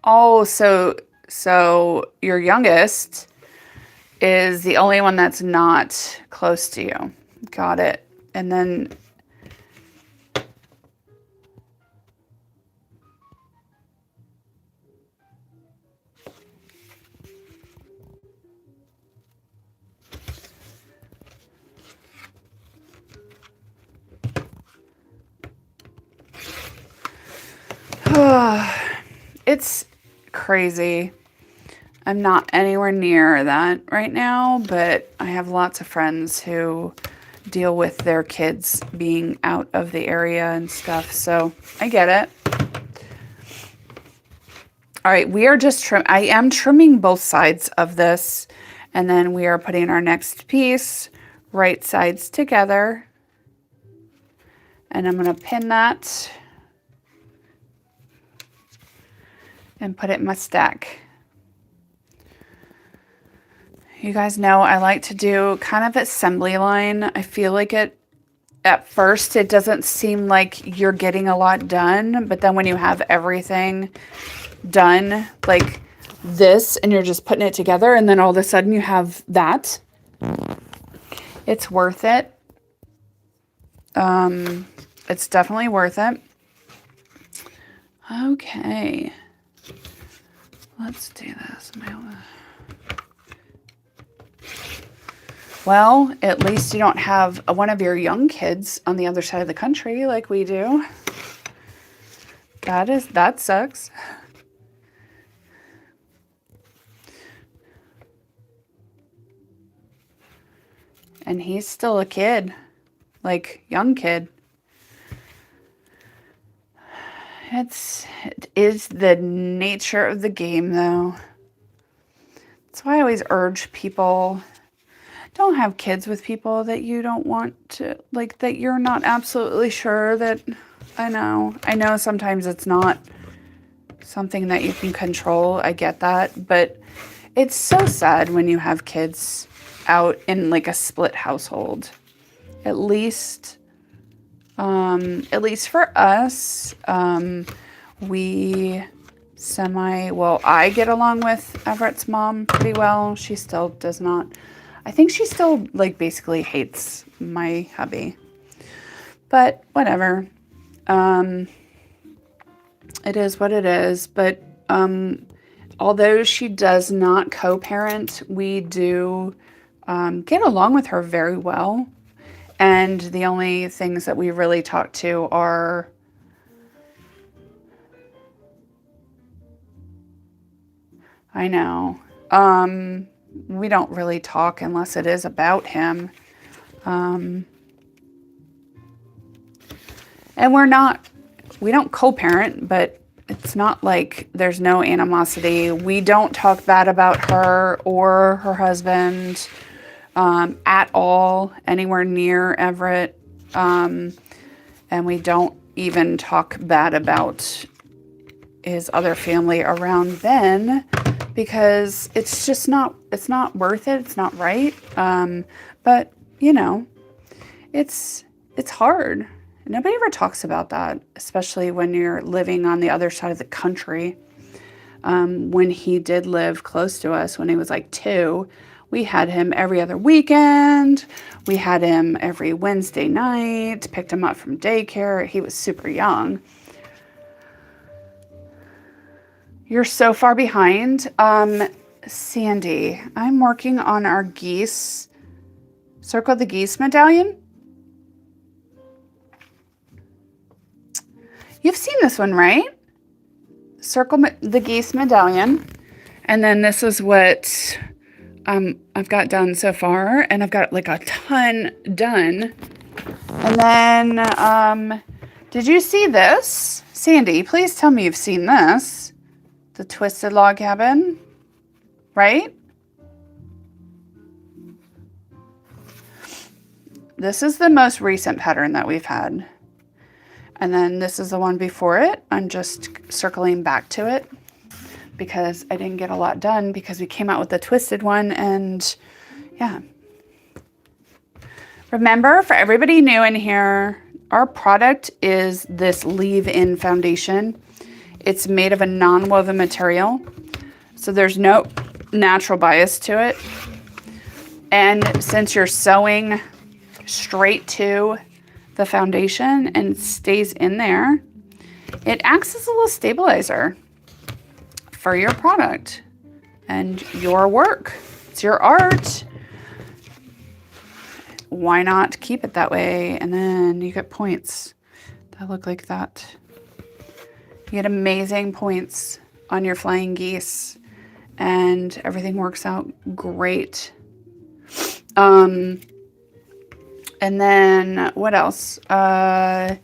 Oh, so your youngest is the only one that's not close to you. Got it. And then it's crazy. I'm not anywhere near that right now, but I have lots of friends who deal with their kids being out of the area and stuff, so I get it. All right, we are just I am trimming both sides of this, and then we are putting our next piece right sides together. And I'm going to pin that and put it in my stack. You guys know I like to do kind of assembly line. I feel like at first it doesn't seem like you're getting a lot done, but then when you have everything done like this and you're just putting it together and then all of a sudden you have that, it's worth it. It's definitely worth it. Okay. Let's do this. Well, at least you don't have one of your young kids on the other side of the country like we do. That sucks. And he's still a kid, like young kid. It is the nature of the game, though. That's why I always urge people, don't have kids with people that you don't want to, like, that you're not absolutely sure that, I know sometimes it's not something that you can control. I get that, but it's so sad when you have kids out in like a split household. At least for us, I get along with Everett's mom pretty well. She still does not. I think she still like basically hates my hubby, but whatever. It is what it is. But although she does not co-parent, we do get along with her very well. And the only things that we really talk to are I know. We don't really talk unless it is about him. And we don't co-parent, but it's not like there's no animosity. We don't talk bad about her or her husband at all, anywhere near Everett. And we don't even talk bad about his other family around Ben, because it's just not worth it. It's not right. But you know, it's hard. Nobody ever talks about that, especially when you're living on the other side of the country. When he did live close to us, when he was like 2, we had him every other weekend. We had him every Wednesday night, picked him up from daycare. He was super young. You're so far behind. Sandy, I'm working on our geese. Circle the Geese Medallion. You've seen this one, right? Circle the Geese Medallion. And then this is what I've got done so far. And I've got like a ton done. And then, did you see this? Sandy, please tell me you've seen this. The twisted log cabin, right? This is the most recent pattern that we've had. And then this is the one before it. I'm just circling back to it because I didn't get a lot done because we came out with the twisted one, and yeah. Remember, for everybody new in here, our product is this leave-in foundation. It's made of a non-woven material, so there's no natural bias to it. And since you're sewing straight to the foundation and stays in there, it acts as a little stabilizer for your product and your work. It's your art. Why not keep it that way? And then you get points that look like that. You get amazing points on your flying geese, and everything works out great. And then what else? The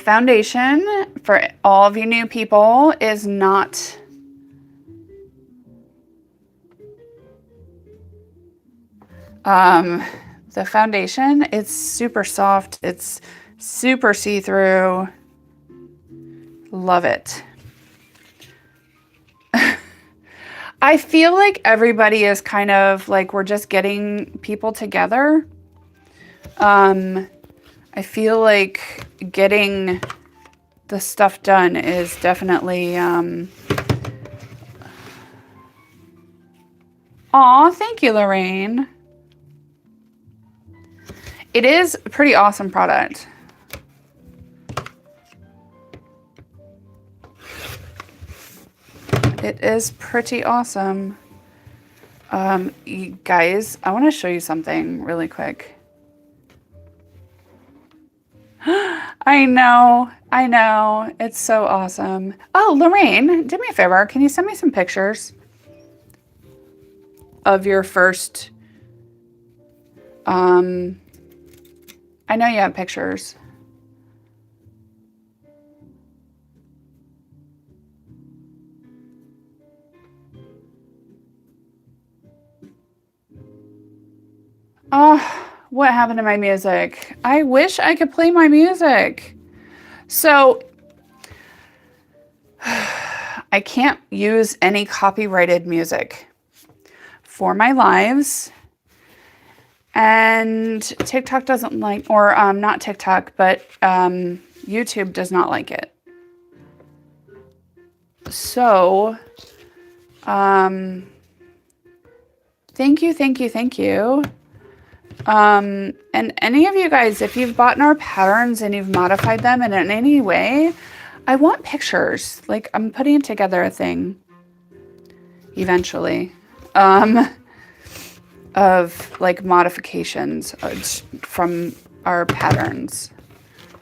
foundation for all of you new people is not the foundation. It's super soft. It's super see-through. Love it. I feel like everybody is kind of like, we're just getting people together. I feel like getting the stuff done is definitely, aw, thank you, Lorraine. It is a pretty awesome product. It is pretty awesome. You guys, I want to show you something really quick. I know. It's so awesome. Oh, Lorraine, do me a favor. Can you send me some pictures of your first, I know you have pictures. Oh, what happened to my music? I wish I could play my music. So, I can't use any copyrighted music for my lives. And TikTok doesn't like, or not TikTok, but YouTube does not like it. So, thank you. And any of you guys, if you've bought our patterns and you've modified them in any way, I want pictures. Like, I'm putting together a thing eventually of like modifications from our patterns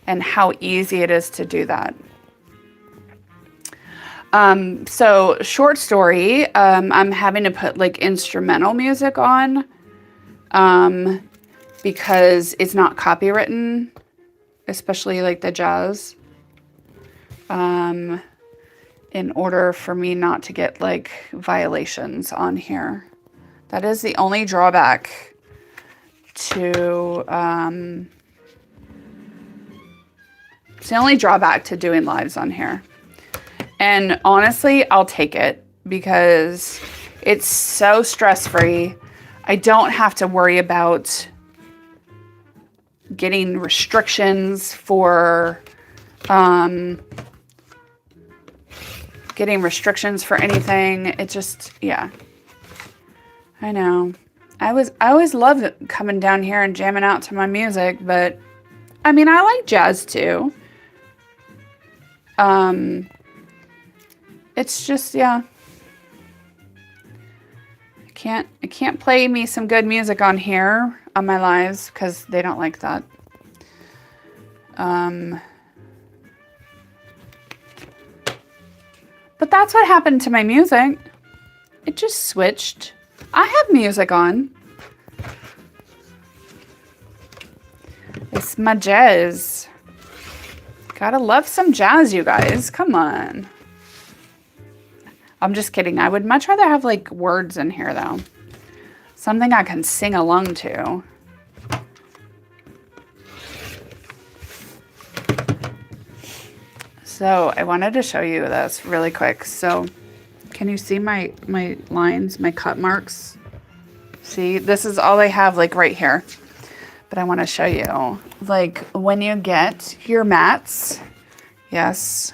and how easy it is to do that. So short story, I'm having to put like instrumental music on because it's not copywritten, especially like the jazz, in order for me not to get like violations on here. That is the only drawback to, it's the only drawback to doing lives on here. And honestly, I'll take it because it's so stress-free. I don't have to worry about getting restrictions for anything. It just, yeah. I know. I always loved coming down here and jamming out to my music, but I mean, I like jazz too. It's just, yeah. I can't play me some good music on here on my lives because they don't like that. But that's what happened to my music. It just switched. I have music on. It's my jazz. Gotta love some jazz, you guys. Come on. I'm just kidding. I would much rather have like words in here though. Something I can sing along to. So I wanted to show you this really quick. So can you see my lines, my cut marks? See, this is all I have like right here. But I want to show you, like when you get your mats, yes.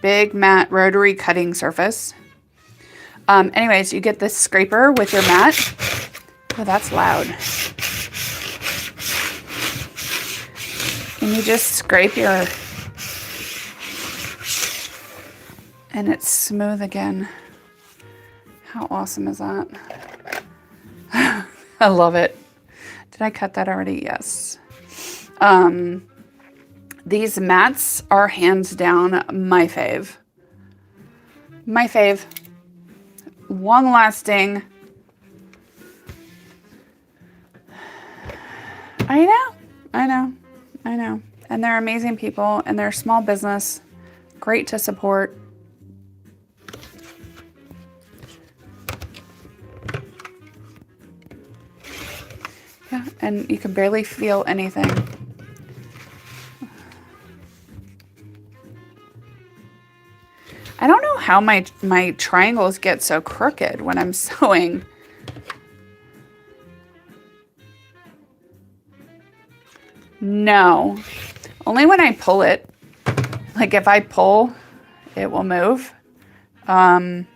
Big mat rotary cutting surface. Anyways, you get this scraper with your mat. Oh, that's loud. And you just scrape your, and it's smooth again. How awesome is that? I love it. Did I cut that already? Yes. These mats are hands down my fave. My fave. Long lasting. I know. And they're amazing people and they're a small business. Great to support. Yeah, and you can barely feel anything. I don't know how my triangles get so crooked when I'm sewing. No, only when I pull it. Like if I pull, it will move. But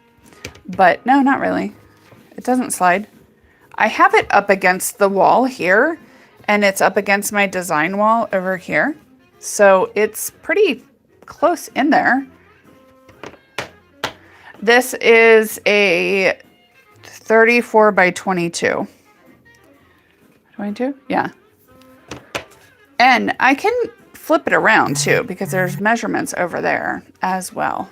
no, not really. It doesn't slide. I have it up against the wall here, and it's up against my design wall over here. So it's pretty close in there. This is a 34 by 22. 22? Yeah. And I can flip it around too because there's measurements over there as well.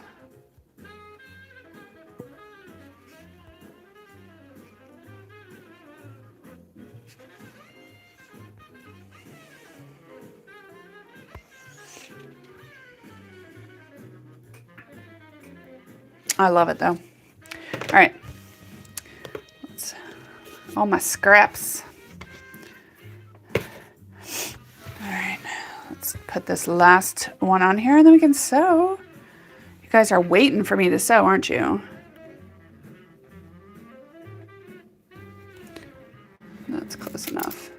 I love it though. All right. All my scraps. All right. Let's put this last one on here and then we can sew. You guys are waiting for me to sew, aren't you? That's close enough.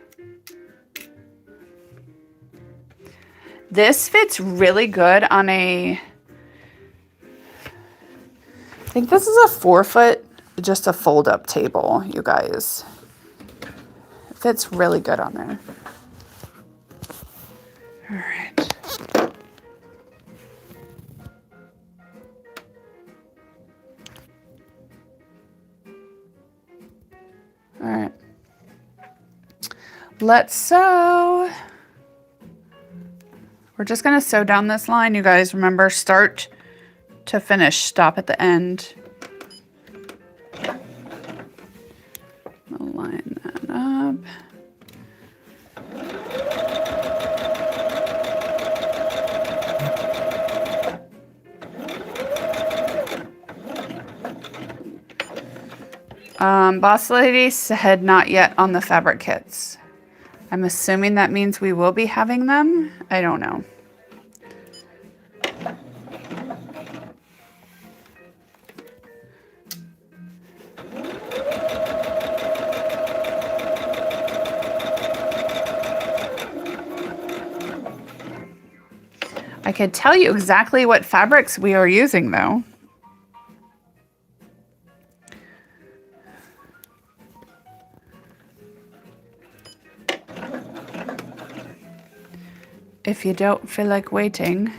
This fits really good on a, I think this is a 4-foot, just a fold-up table, you guys. It fits really good on there. All right. All right. Let's sew. We're just going to sew down this line, you guys. Remember, start to finish, stop at the end. I'll line that up. Boss Lady said not yet on the fabric kits. I'm assuming that means we will be having them. I don't know. I could tell you exactly what fabrics we are using though. if you don't feel like waiting.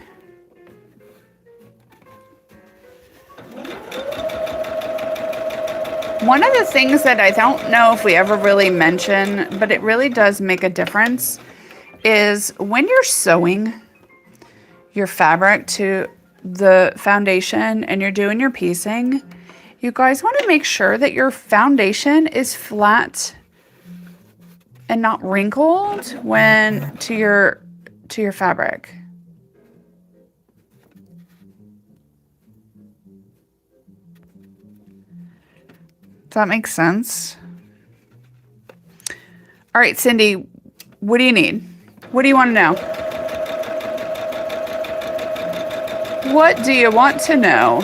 One of the things that I don't know if we ever really mention, but it really does make a difference, is when you're sewing your fabric to the foundation and you're doing your piecing, you guys want to make sure that your foundation is flat and not wrinkled when to your fabric. Does that make sense? All right, Cindy, what do you need? What do you want to know? What do you want to know?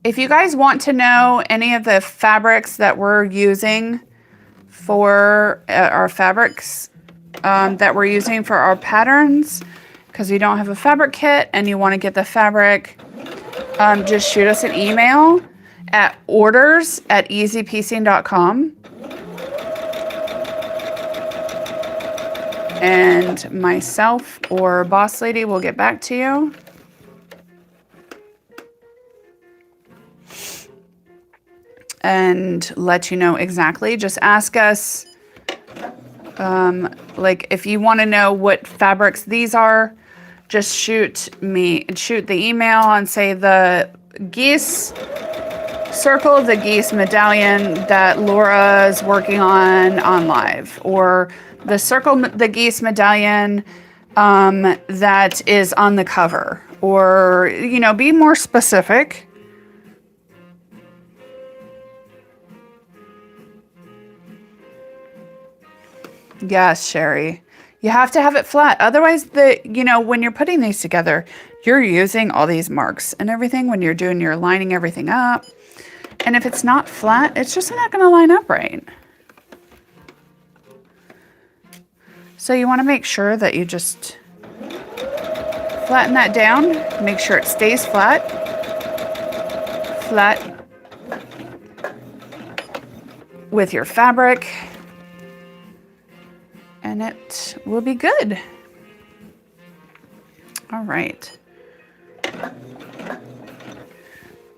If you guys want to know any of the fabrics that we're using for our fabrics that we're using for our patterns, because you don't have a fabric kit and you want to get the fabric, just shoot us an email at orders@easypiecing.com. And myself or Boss Lady will get back to you. And let you know exactly. Just ask us, like if you want to know what fabrics these are, just shoot the email and say circle the Geese Medallion that Laura is working on live, or circle the Geese Medallion that is on the cover, or, you know, be more specific. Yes, Sherry. You have to have it flat. Otherwise, when you're putting these together, you're using all these marks and everything when you're lining everything up. And if it's not flat, it's just not going to line up right. So you want to make sure that you just flatten that down. Make sure it stays flat. Flat with your fabric. And it will be good. All right.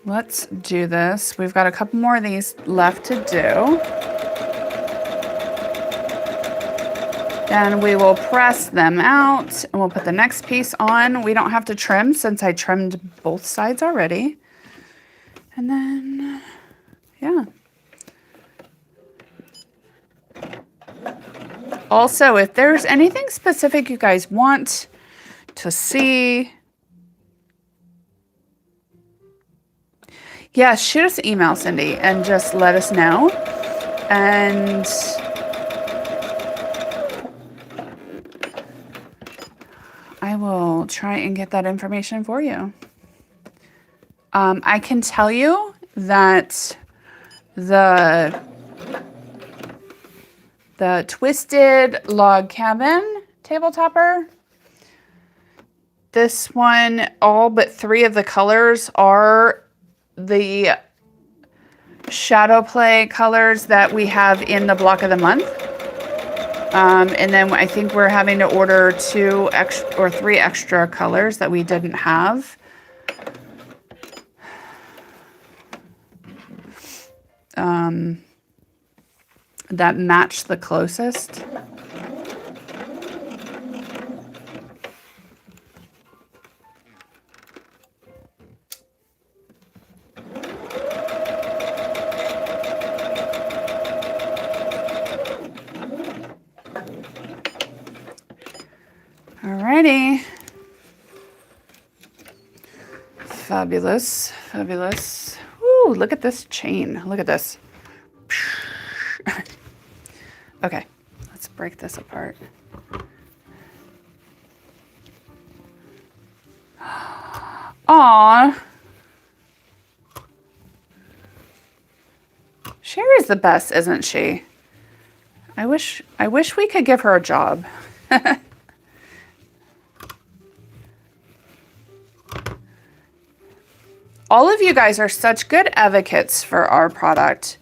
Let's do this. We've got a couple more of these left to do. And we will press them out and we'll put the next piece on. We don't have to trim since I trimmed both sides already. And then, yeah. Also, if there's anything specific you guys want to see, yeah, shoot us an email, Cindy, and just let us know. And I will try and get that information for you. I can tell you that the Twisted Log Cabin table topper, this one, all but 3 of the colors are the shadow play colors that we have in the block of the month. And then I think we're having to order 2 or 3 extra colors that we didn't have. That match the closest. Alrighty. Fabulous, fabulous. Ooh, look at this chain. Look at this. Okay, let's break this apart. Aw. Sherry's the best, isn't she? I wish we could give her a job. all of you guys are such good advocates for our product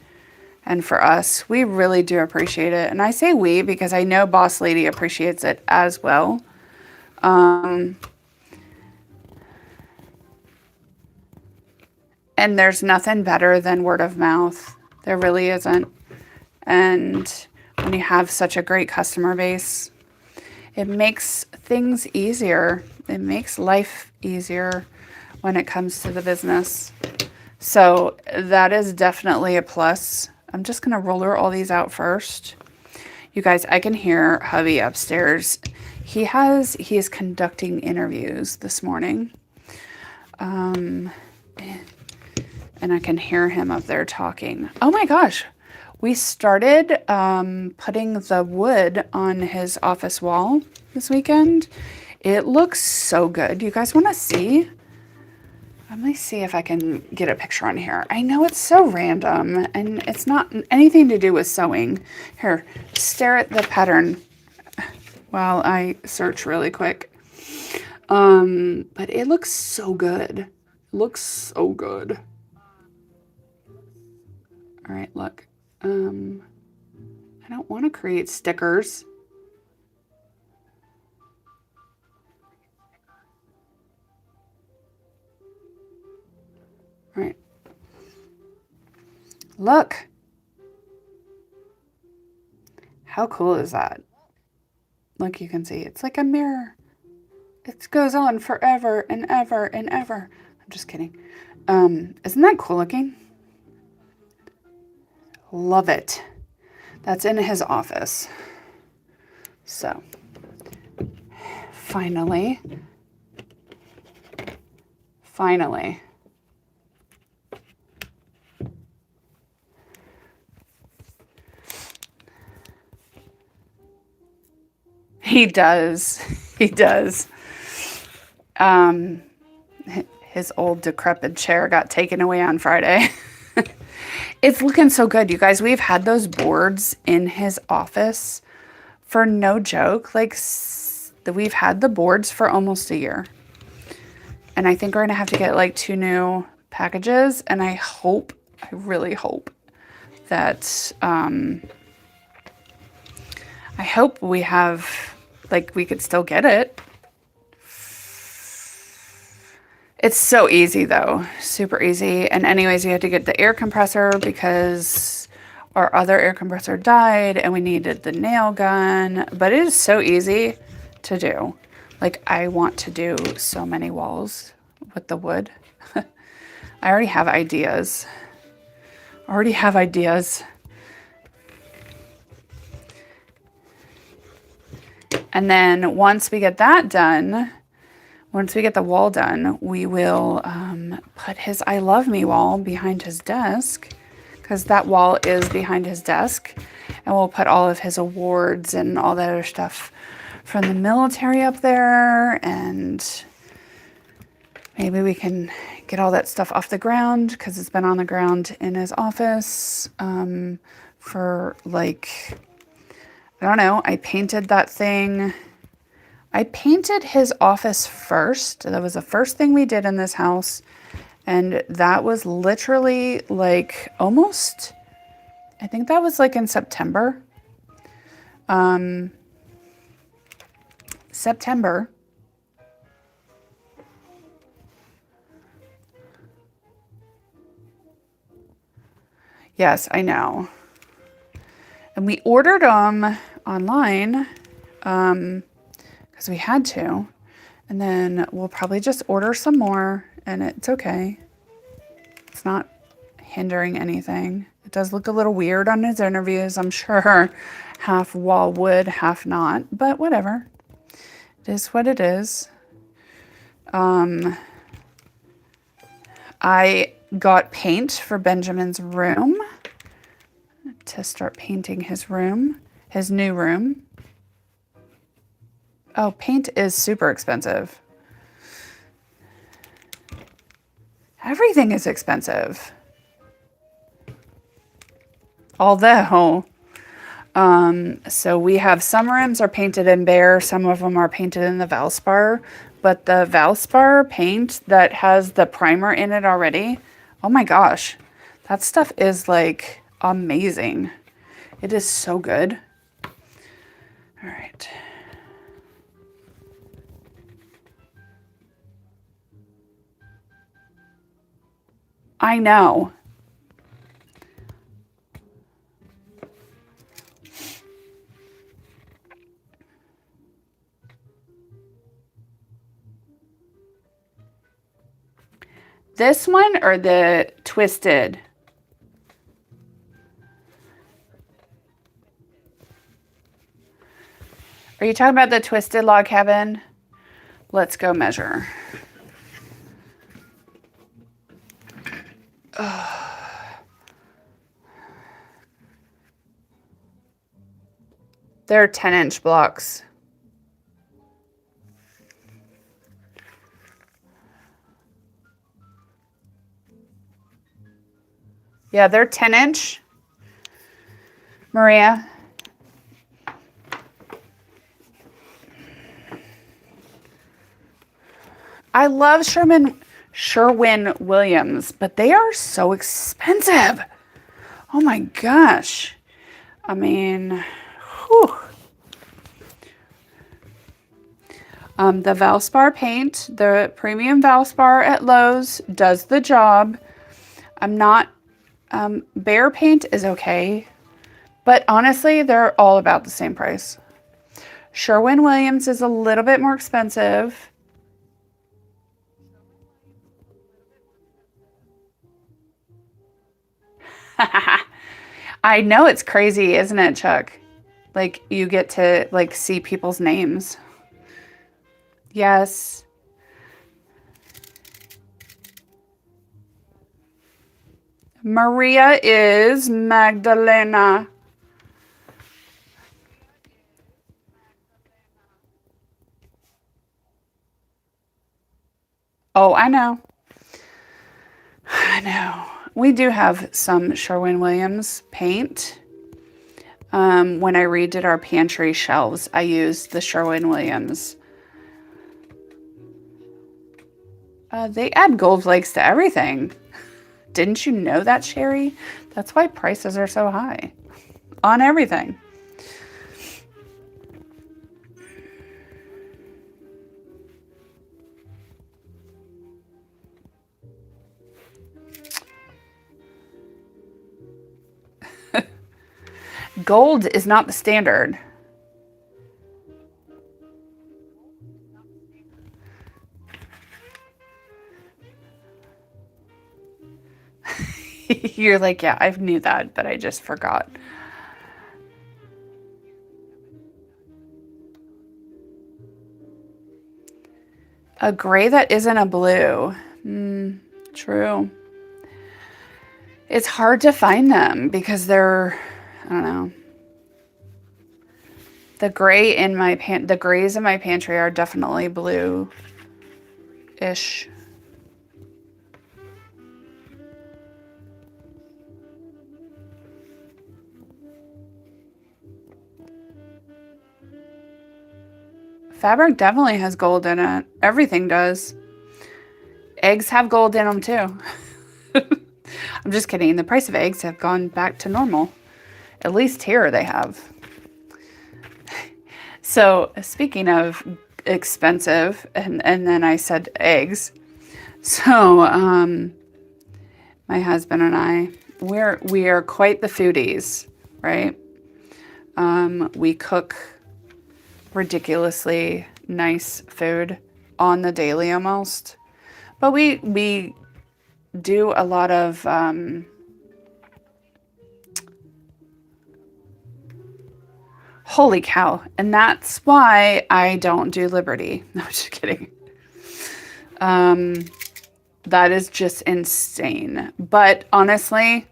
and for us. We really do appreciate it. And I say we because I know Boss Lady appreciates it as well. And there's nothing better than word of mouth. There really isn't. And when you have such a great customer base, it makes things easier. It makes life easier when it comes to the business. So that is definitely a plus. I'm just going to roller all these out first. You guys, I can hear hubby upstairs. He is conducting interviews this morning. And I can hear him up there talking. Oh my gosh. We started putting the wood on his office wall this weekend. It looks so good. You guys want to see? Let me see if I can get a picture on here. I know it's so random and it's not anything to do with sewing. Here, stare at the pattern while I search really quick. But it looks so good. It looks so good. All right, look. I don't want to create stickers. All right. Look. How cool is that? Look, you can see it's like a mirror. It goes on forever and ever and ever. I'm just kidding. Isn't that cool looking? Love it. That's in his office. So, finally. He does. He does. His old decrepit chair got taken away on Friday. It's looking so good, you guys. We've had those boards in his office for no joke. Like, we've had the boards for almost a year. And I think we're going to have to get like 2 new packages. And I really hope that, I hope we have, like, we could still get it. It's so easy though, super easy. And anyways, we had to get the air compressor because our other air compressor died and we needed the nail gun, but it is so easy to do. Like, I want to do so many walls with the wood. I already have ideas. And then once we get that done, once we get the wall done, we will put his I Love Me wall behind his desk, because that wall is behind his desk. And we'll put all of his awards and all that other stuff from the military up there. And maybe we can get all that stuff off the ground, because it's been on the ground in his office for like, I don't know. I painted that thing. I painted his office first. That was the first thing we did in this house. And that was literally like almost, I think that was like in September. September. Yes, I know. And we ordered them online because we had to. And then we'll probably just order some more, and it's okay. It's not hindering anything. It does look a little weird on his interviews, I'm sure. Half wall wood, half not, but whatever. It is what it is. I got paint for Benjamin's room to start painting his room, his new room. Oh, paint is super expensive. Everything is expensive. Although, so we have some rooms are painted in Bear, some of them are painted in the Valspar, but the Valspar paint that has the primer in it already, oh my gosh, that stuff is like amazing. It is so good. All right. I know. This one or the twisted? Are you talking about the twisted log cabin? Let's go measure. They're 10-inch blocks. Yeah, they're 10-inch. Maria. I love Sherwin-Williams, but they are so expensive. Oh my gosh. I mean, whew. The Valspar paint, the premium Valspar at Lowe's does the job. I'm not, Behr paint is okay, but honestly, they're all about the same price. Sherwin-Williams is a little bit more expensive. I know it's crazy, isn't it, Chuck? Like, you get to, like, see people's names. Yes. Maria is Magdalena. Oh, I know. I know. We do have some Sherwin-Williams paint. When I redid our pantry shelves, I used the Sherwin-Williams. They add gold flakes to everything. Didn't you know that, Sherry? That's why prices are so high on everything. Gold is not the standard. You're like, yeah, I knew that, but I just forgot. A gray that isn't a blue. True. It's hard to find them because they're, I don't know. The gray in my the grays in my pantry are definitely blue-ish. Fabric definitely has gold in it. Everything does. Eggs have gold in them too. I'm just kidding. The price of eggs have gone back to normal. At least here they have. So speaking of expensive, and then I said eggs. So my husband and I, we are quite the foodies, right? We cook ridiculously nice food on the daily almost, but we do a lot of holy cow, and that's why I don't do Liberty. No, I'm just kidding. That is just insane. But honestly,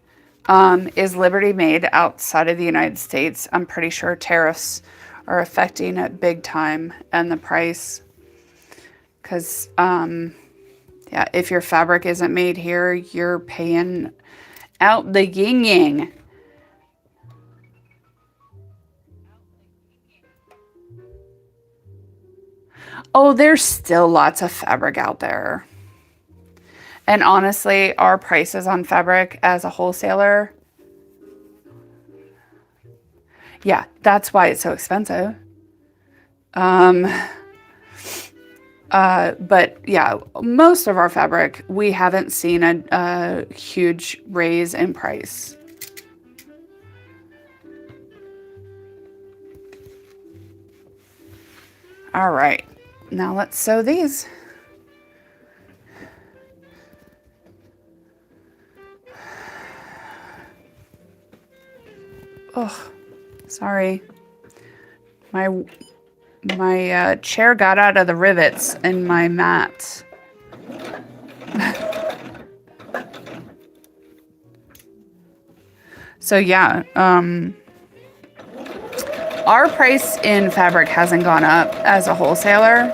is Liberty made outside of the United States? I'm pretty sure tariffs are affecting it big time, and the price. Because, yeah, if your fabric isn't made here, you're paying out the yin-yang. Oh, there's still lots of fabric out there. And honestly, our prices on fabric as a wholesaler, yeah, that's why it's so expensive. But yeah, most of our fabric, we haven't seen a huge raise in price. All right, now let's sew these. Oh, sorry. My chair got out of the rivets in my mat. So yeah, our price in fabric hasn't gone up as a wholesaler.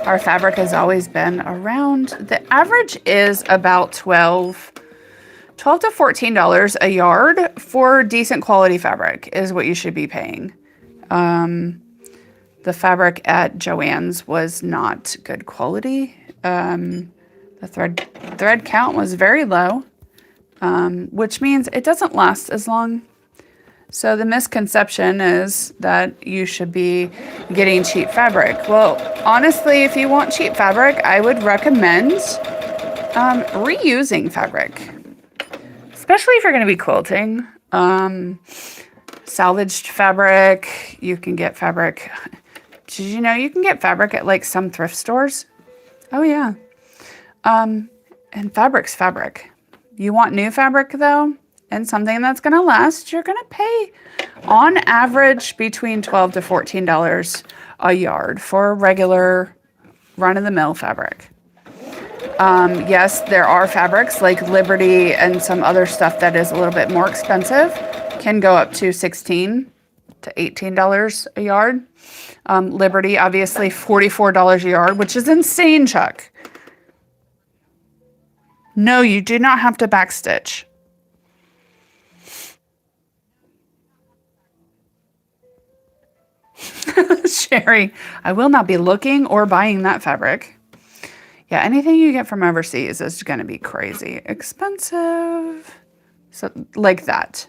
Our fabric has always been around, the average is about $12 to $14 a yard for decent quality fabric is what you should be paying. The fabric at Joann's was not good quality. The thread count was very low, which means it doesn't last as long. So the misconception is that you should be getting cheap fabric. Well, honestly, if you want cheap fabric, I would recommend reusing fabric, especially if you're going to be quilting. Salvaged fabric, you can get fabric. Did you know you can get fabric at like some thrift stores? Oh yeah. And fabric's fabric. You want new fabric though, and something that's going to last, you're going to pay on average between $12 to $14 a yard for regular run-of-the-mill fabric. Yes, there are fabrics like Liberty and some other stuff that is a little bit more expensive, can go up to $16 to $18 a yard. Liberty, obviously $44 a yard, which is insane, Chuck. No, you do not have to backstitch. Sherry, I will not be looking or buying that fabric. Yeah, anything you get from overseas is going to be crazy expensive. So, like that.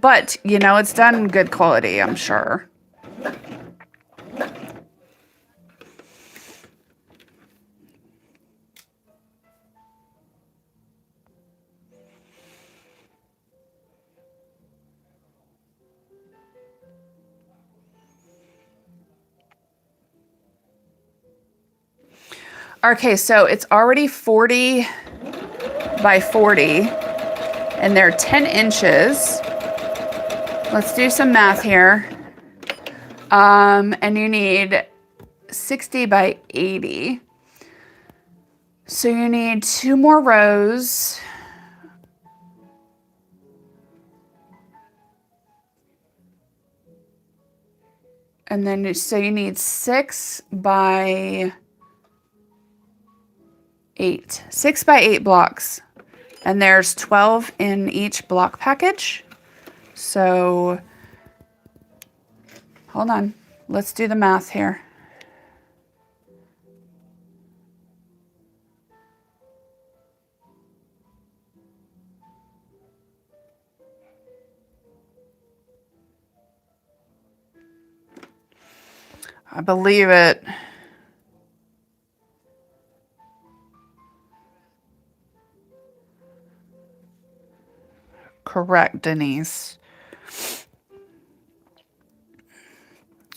But, you know, it's done good quality, I'm sure. Okay, so it's already 40 by 40, and they're 10 inches. Let's do some math here. And you need 60 by 80. So you need 2 more rows. And then, so you need 6 by 8. 6 by 8 blocks. And there's 12 in each block package. So, hold on. Let's do the math here. I believe it. Correct, Denise.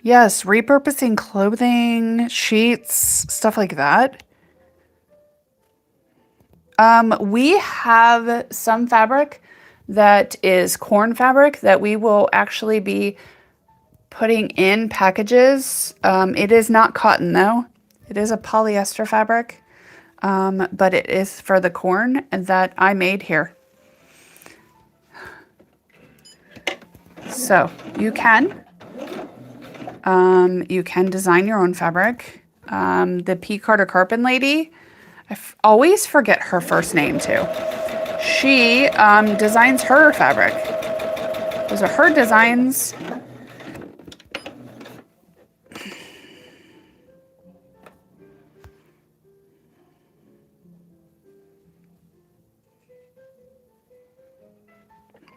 Yes, repurposing clothing, sheets, stuff like that. We have some fabric that is corn fabric that we will actually be putting in packages. It is not cotton though. It is a polyester fabric, but it is for the corn that I made here. So you can design your own fabric. The P. Carter Carpin lady, I always forget her first name too. She designs her fabric. Those are her designs.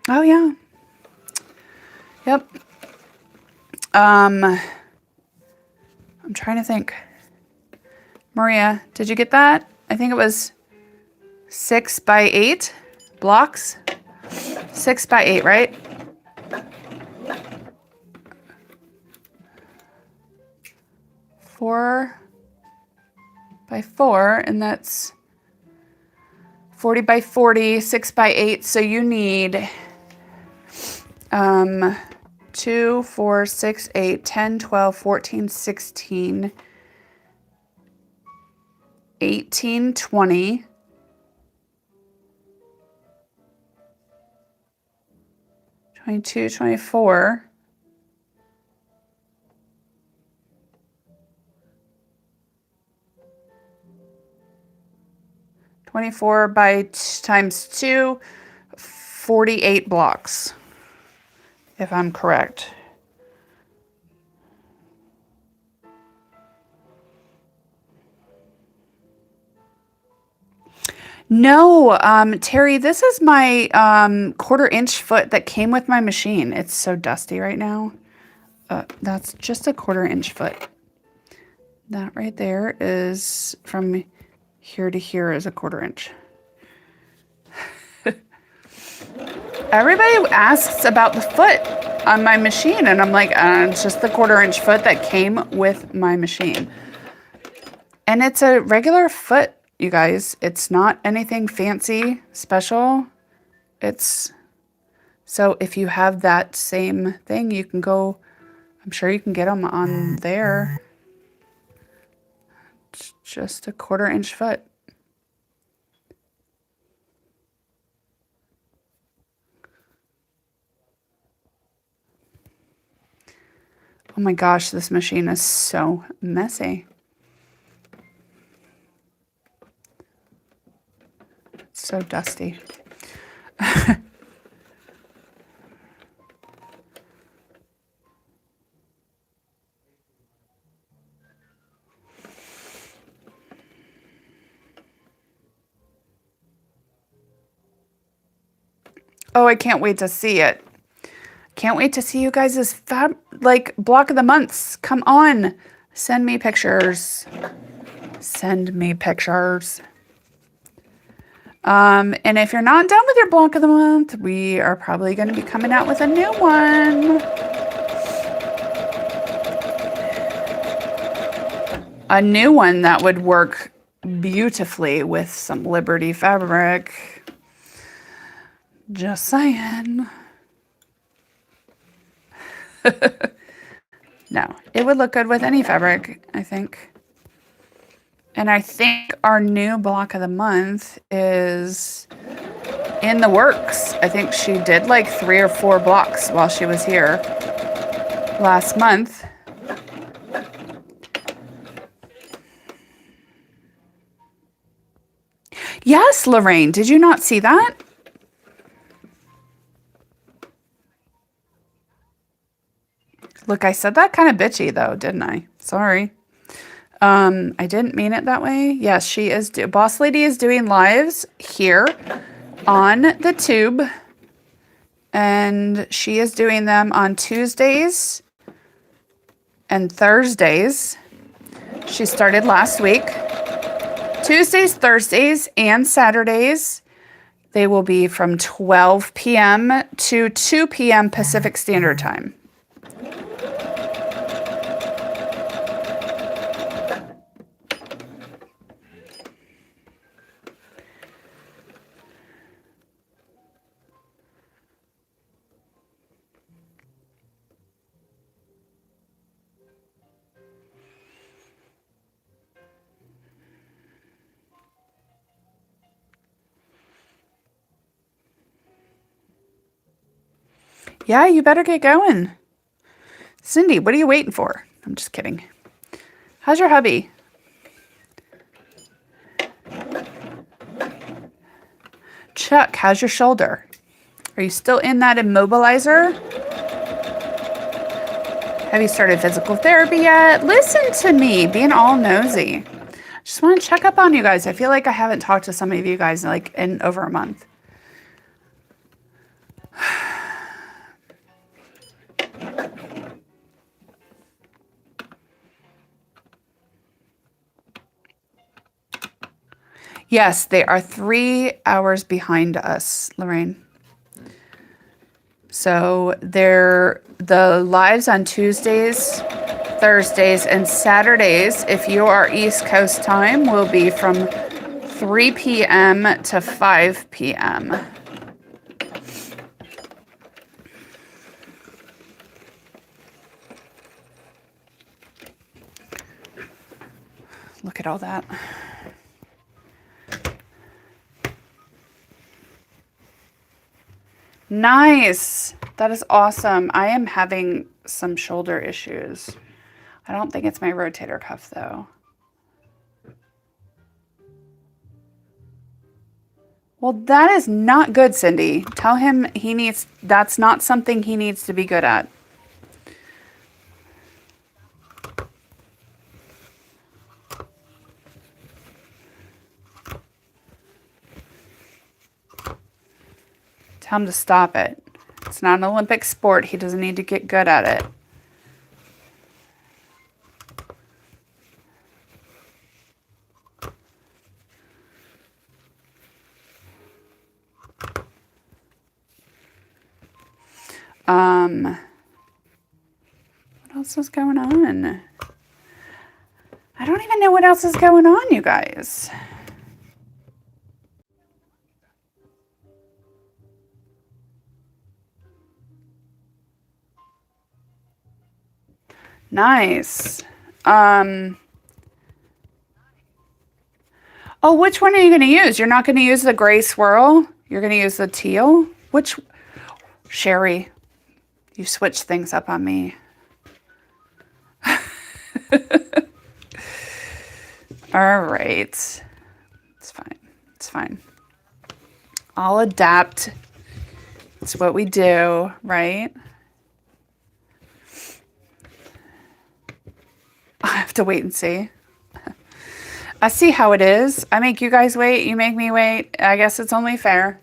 Oh, yeah. Yep. I'm trying to think. Maria, did you get that? I think it was 6 by 8 blocks. 6 by 8, right? Four by 4, and that's 40 by 40, 6 by 8. So you need 2, 4, 6, 8, 10, 12, 14, 16, 18, 20, 22, 24, 24 by times 2, 48 blocks, if I'm correct. No, Terry, this is my 1/4-inch foot that came with my machine. It's so dusty right now. That's just a 1/4-inch foot. That right there is from here to here is a 1/4-inch. Everybody asks about the foot on my machine, and I'm like, it's just the 1/4-inch foot that came with my machine. And it's a regular foot, you guys. It's not anything fancy, special. So if you have that same thing, you can go, I'm sure you can get them on there. It's just a 1/4-inch foot. Oh my gosh, this machine is so messy. It's so dusty. Oh, I can't wait to see it. Can't wait to see you guys' block of the months. Come on. Send me pictures. Send me pictures. And if you're not done with your block of the month, we are probably going to be coming out with a new one. A new one that would work beautifully with some Liberty fabric. Just saying. No, it would look good with any fabric, I think. And I think our new block of the month is in the works. I think she did like 3 or 4 blocks while she was here last month. Yes, Lorraine, did you not see that? Look, I said that kind of bitchy though, didn't I? Sorry. I didn't mean it that way. Yes, she is. Boss Lady is doing lives here on the tube. And she is doing them on Tuesdays and Thursdays. She started last week. Tuesdays, Thursdays, and Saturdays. They will be from 12 p.m. to 2 p.m. Pacific Standard Time. Yeah, you better get going. Cindy, what are you waiting for? I'm just kidding. How's your hubby? Chuck, how's your shoulder? Are you still in that immobilizer? Have you started physical therapy yet? Listen to me, being all nosy. Just want to check up on you guys. I feel like I haven't talked to some of you guys like in over a month. Yes, they are 3 hours behind us, Lorraine. So they're the lives on Tuesdays, Thursdays, and Saturdays, if you are East Coast time, will be from 3 p.m. to 5 p.m. Look at all that. Nice. That is awesome. I am having some shoulder issues. I don't think it's my rotator cuff though. Well, that is not good, Cindy. Tell him that's not something he needs to be good at. Tell him to stop it. It's not an Olympic sport. He doesn't need to get good at it. What else is going on? I don't even know what else is going on, you guys. Nice. Oh, which one are you going to use? You're not going to use the gray swirl? You're going to use the teal? Which? Sherry, you switched things up on me. All right. It's fine. It's fine. I'll adapt. It's what we do, right? I have to wait and see. I see how it is. I make you guys wait. You make me wait. I guess it's only fair.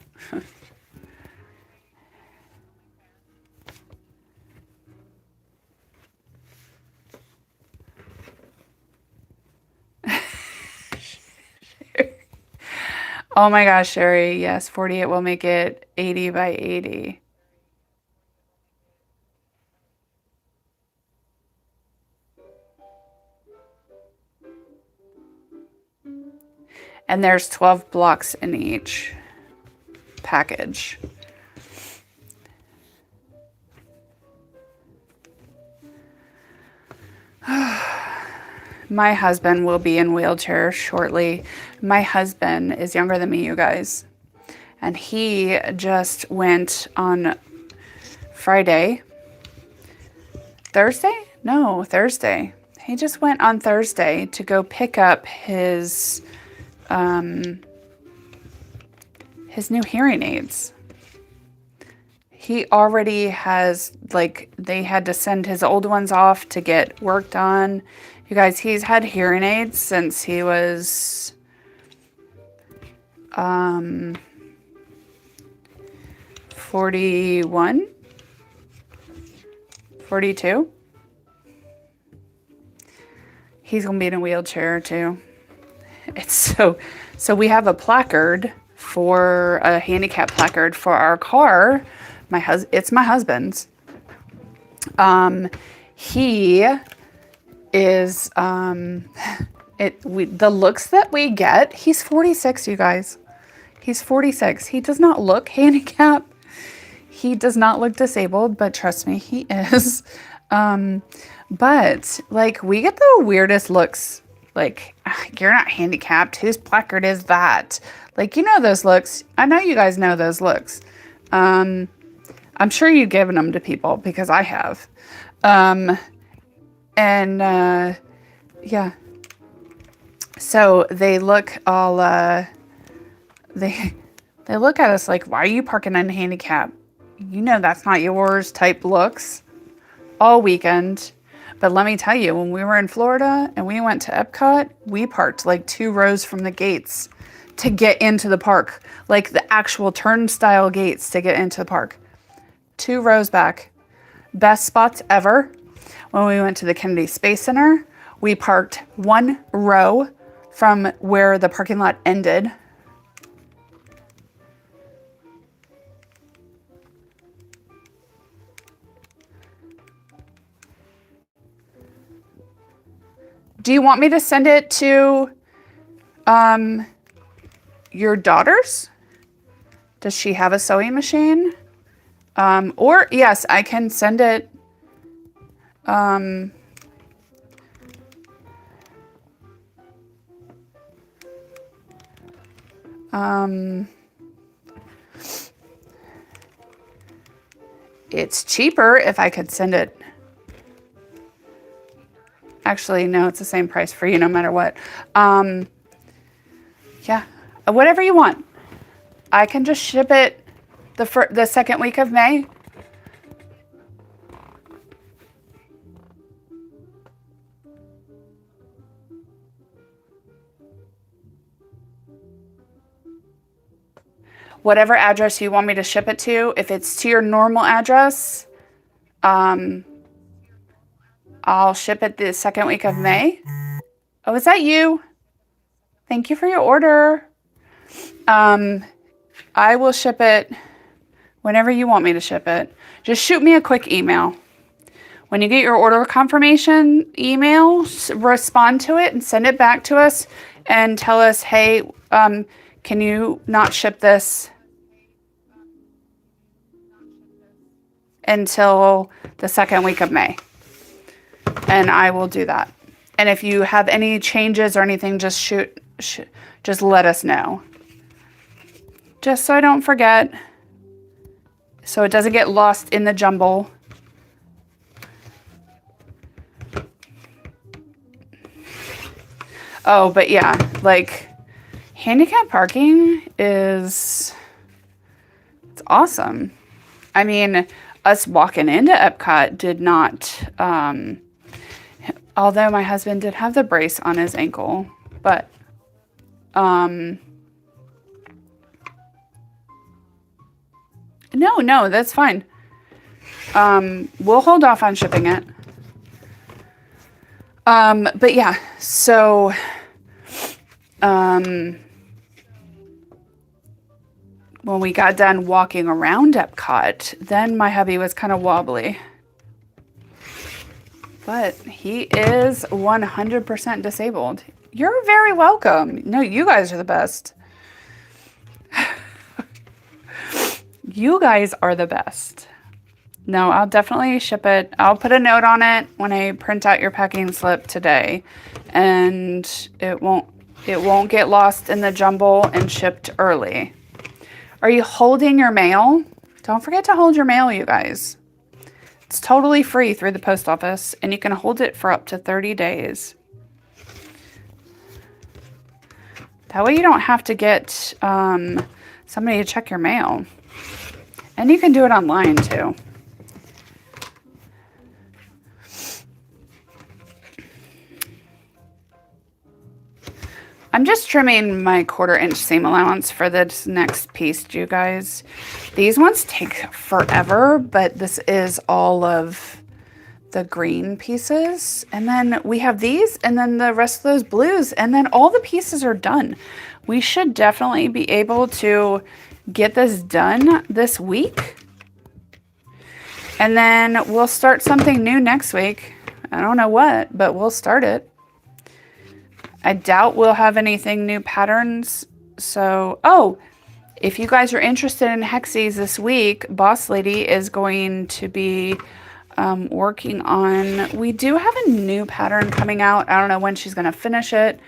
Oh my gosh, Sherry. Yes, 48 will make it 80 by 80. And there's 12 blocks in each package. My husband will be in wheelchair shortly. My husband is younger than me, you guys. And he just went on Friday. Thursday? No, Thursday. He just went on Thursday to go pick up his new hearing aids. He already has, like, they had to send his old ones off to get work done. You guys, he's had hearing aids since he was 41, 42. He's gonna be in a wheelchair too. It's so we have a placard for a handicap placard for our car. It's my husband's. He is the looks that we get. He's 46, you guys. He's 46. He does not look handicapped. He does not look disabled, but trust me, he is. But like we get the weirdest looks. Like, you're not handicapped. Whose placard is that? Like, you know those looks. I know you guys know those looks. I'm sure you've given them to people because I have. Yeah. So they look all, they look at us like, why are you parking on handicap? You know that's not yours type looks all weekend. But let me tell you, when we were in Florida and we went to Epcot, we parked like 2 rows from the gates to get into the park. Like the actual turnstile gates to get into the park. 2 rows back. Best spots ever. When we went to the Kennedy Space Center, we parked 1 row from where the parking lot ended Do you want me to send it to your daughter's? Does she have a sewing machine? Or yes, I can send it. It's cheaper if I could send it. Actually, no, it's the same price for you no matter what. Yeah, whatever you want. I can just ship it the second week of May. Whatever address you want me to ship it to, if it's to your normal address, I'll ship it the second week of May. Oh, is that you? Thank you for your order. I will ship it whenever you want me to ship it. Just shoot me a quick email. When you get your order confirmation email, respond to it and send it back to us and tell us, hey, can you not ship this until the second week of May? And I will do that. And if you have any changes or anything, just just let us know. Just so I don't forget. So it doesn't get lost in the jumble. Oh, but yeah, like handicap parking it's awesome. I mean, us walking into Epcot did not, although my husband did have the brace on his ankle, but, no, that's fine. We'll hold off on shipping it. But yeah, so, when we got done walking around Epcot, then my hubby was kind of wobbly. But he is 100% disabled. You're very welcome. No, you guys are the best. You guys are the best. No, I'll definitely ship it. I'll put a note on it when I print out your packing slip today. And it won't get lost in the jumble and shipped early. Are you holding your mail? Don't forget to hold your mail, you guys. It's totally free through the post office, and you can hold it for up to 30 days. That way you don't have to get somebody to check your mail. And you can do it online, too. I'm just trimming my 1/4 inch seam allowance for this next piece, you guys. These ones take forever, but this is all of the green pieces. And then we have these and then the rest of those blues. And then all the pieces are done. We should definitely be able to get this done this week. And then we'll start something new next week. I don't know what, but we'll start it. I doubt we'll have anything new patterns. So, oh, if you guys are interested in Hexies this week, Boss Lady is going to be working on, we do have a new pattern coming out. I don't know when she's going to finish it.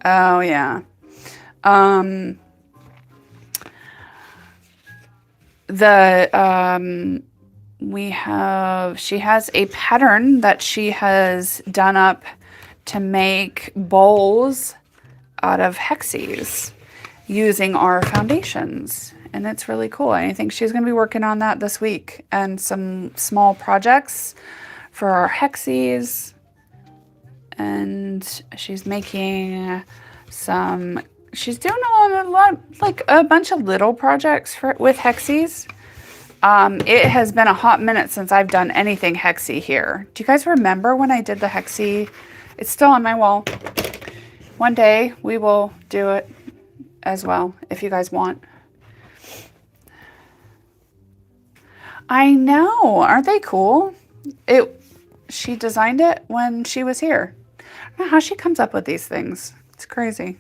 Oh, yeah. She has a pattern that she has done up to make bowls out of Hexies using our foundations. And it's really cool. And I think she's going to be working on that this week and some small projects for our Hexies. And she's making she's doing a lot, like a bunch of little projects with Hexies. It has been a hot minute since I've done anything Hexie here. Do you guys remember when I did the Hexie? It's still on my wall. One day we will do it as well, if you guys want. I know. Aren't they cool? She designed it when she was here. I don't know how she comes up with these things. It's crazy.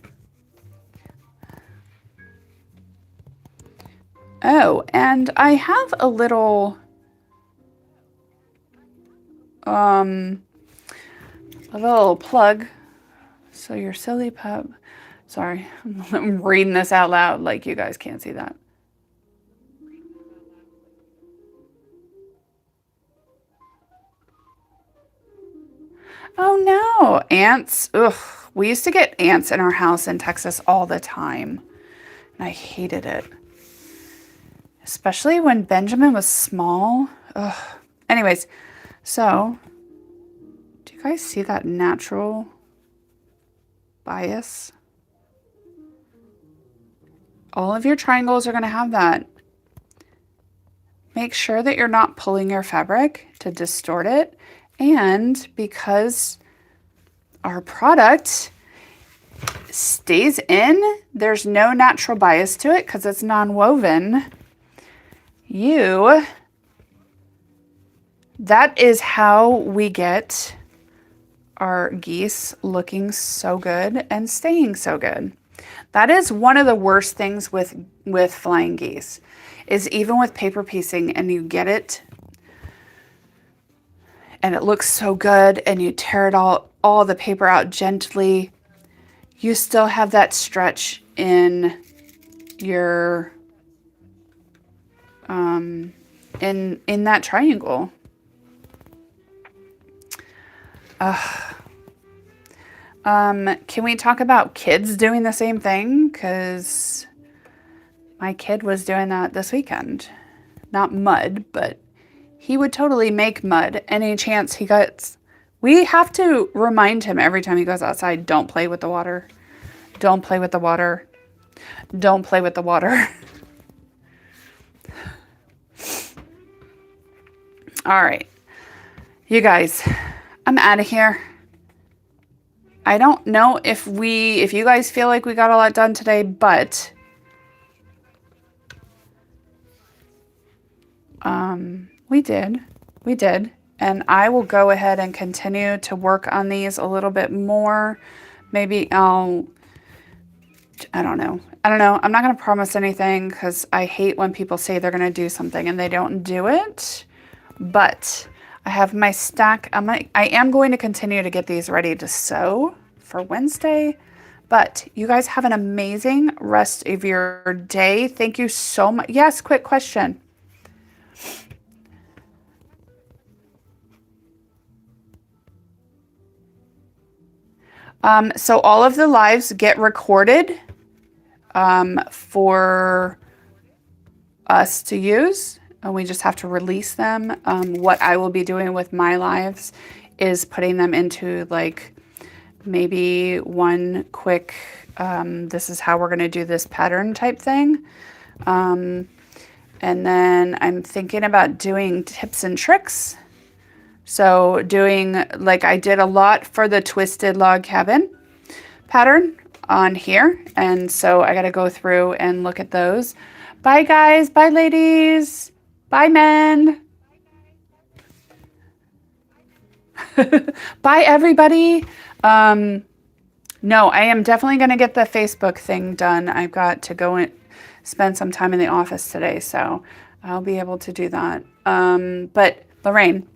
Oh, and I have a little plug. So your silly pup. Sorry, I'm reading this out loud like you guys can't see that. Oh no, ants. Ugh, we used to get ants in our house in Texas all the time. And I hated it. Especially when Benjamin was small. Ugh. Anyways, so do you guys see that natural bias? All of your triangles are going to have that. Make sure that you're not pulling your fabric to distort it. And because our product stays in, there's no natural bias to it because it's non-woven. That is how we get our geese looking so good and staying so good. That is one of the worst things with flying geese, is even with paper piecing and you get it and it looks so good and you tear it all the paper out gently, you still have that stretch in your in that triangle. Can we talk about kids doing the same thing? Because my kid was doing that this weekend. Not mud, but he would totally make mud any chance he gets. We have to remind him every time he goes outside, don't play with the water. Don't play with the water. Don't play with the water. All right. You guys, I'm out of here. I don't know if you guys feel like we got a lot done today, but we did. And I will go ahead and continue to work on these a little bit more. Maybe I don't know. I'm not going to promise anything because I hate when people say they're going to do something and they don't do it. But I have my stack. I am going to continue to get these ready to sew for Wednesday. But you guys have an amazing rest of your day. Thank you so much. Yes, quick question. So all of the lives get recorded for us to use, and we just have to release them. What I will be doing with my lives is putting them into like maybe one quick, this is how we're going to do this pattern type thing. And then I'm thinking about doing tips and tricks. So doing, like I did a lot for the twisted log cabin pattern on here. And so I got to go through and look at those. Bye guys. Bye ladies. Bye men. Bye everybody. No, I am definitely going to get the Facebook thing done. I've got to go and spend some time in the office today. So I'll be able to do that. But Lorraine,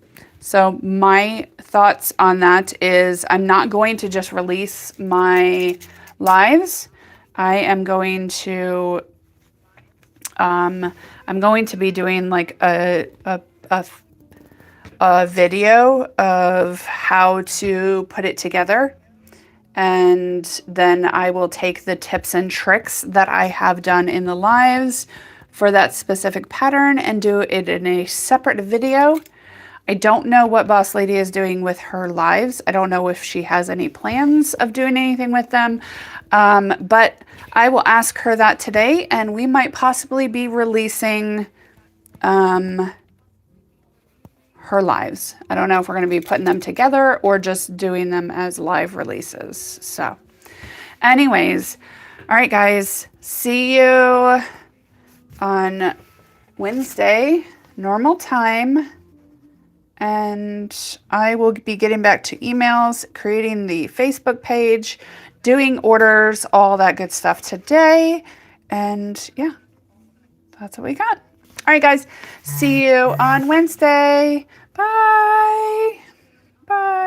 so my thoughts on that is I'm not going to just release my lives. I am going to, I'm going to be doing like a video of how to put it together. And then I will take the tips and tricks that I have done in the lives for that specific pattern and do it in a separate video. I don't know what Boss Lady is doing with her lives. I don't know if she has any plans of doing anything with them. But I will ask her that today, and we might possibly be releasing her lives. I don't know if we're going to be putting them together or just doing them as live releases. So anyways, all right, guys, see you on Wednesday. normal time. And I will be getting back to emails, creating the Facebook page, doing orders, all that good stuff today. And yeah, that's what we got. All right, guys. See you on Wednesday. Bye. Bye.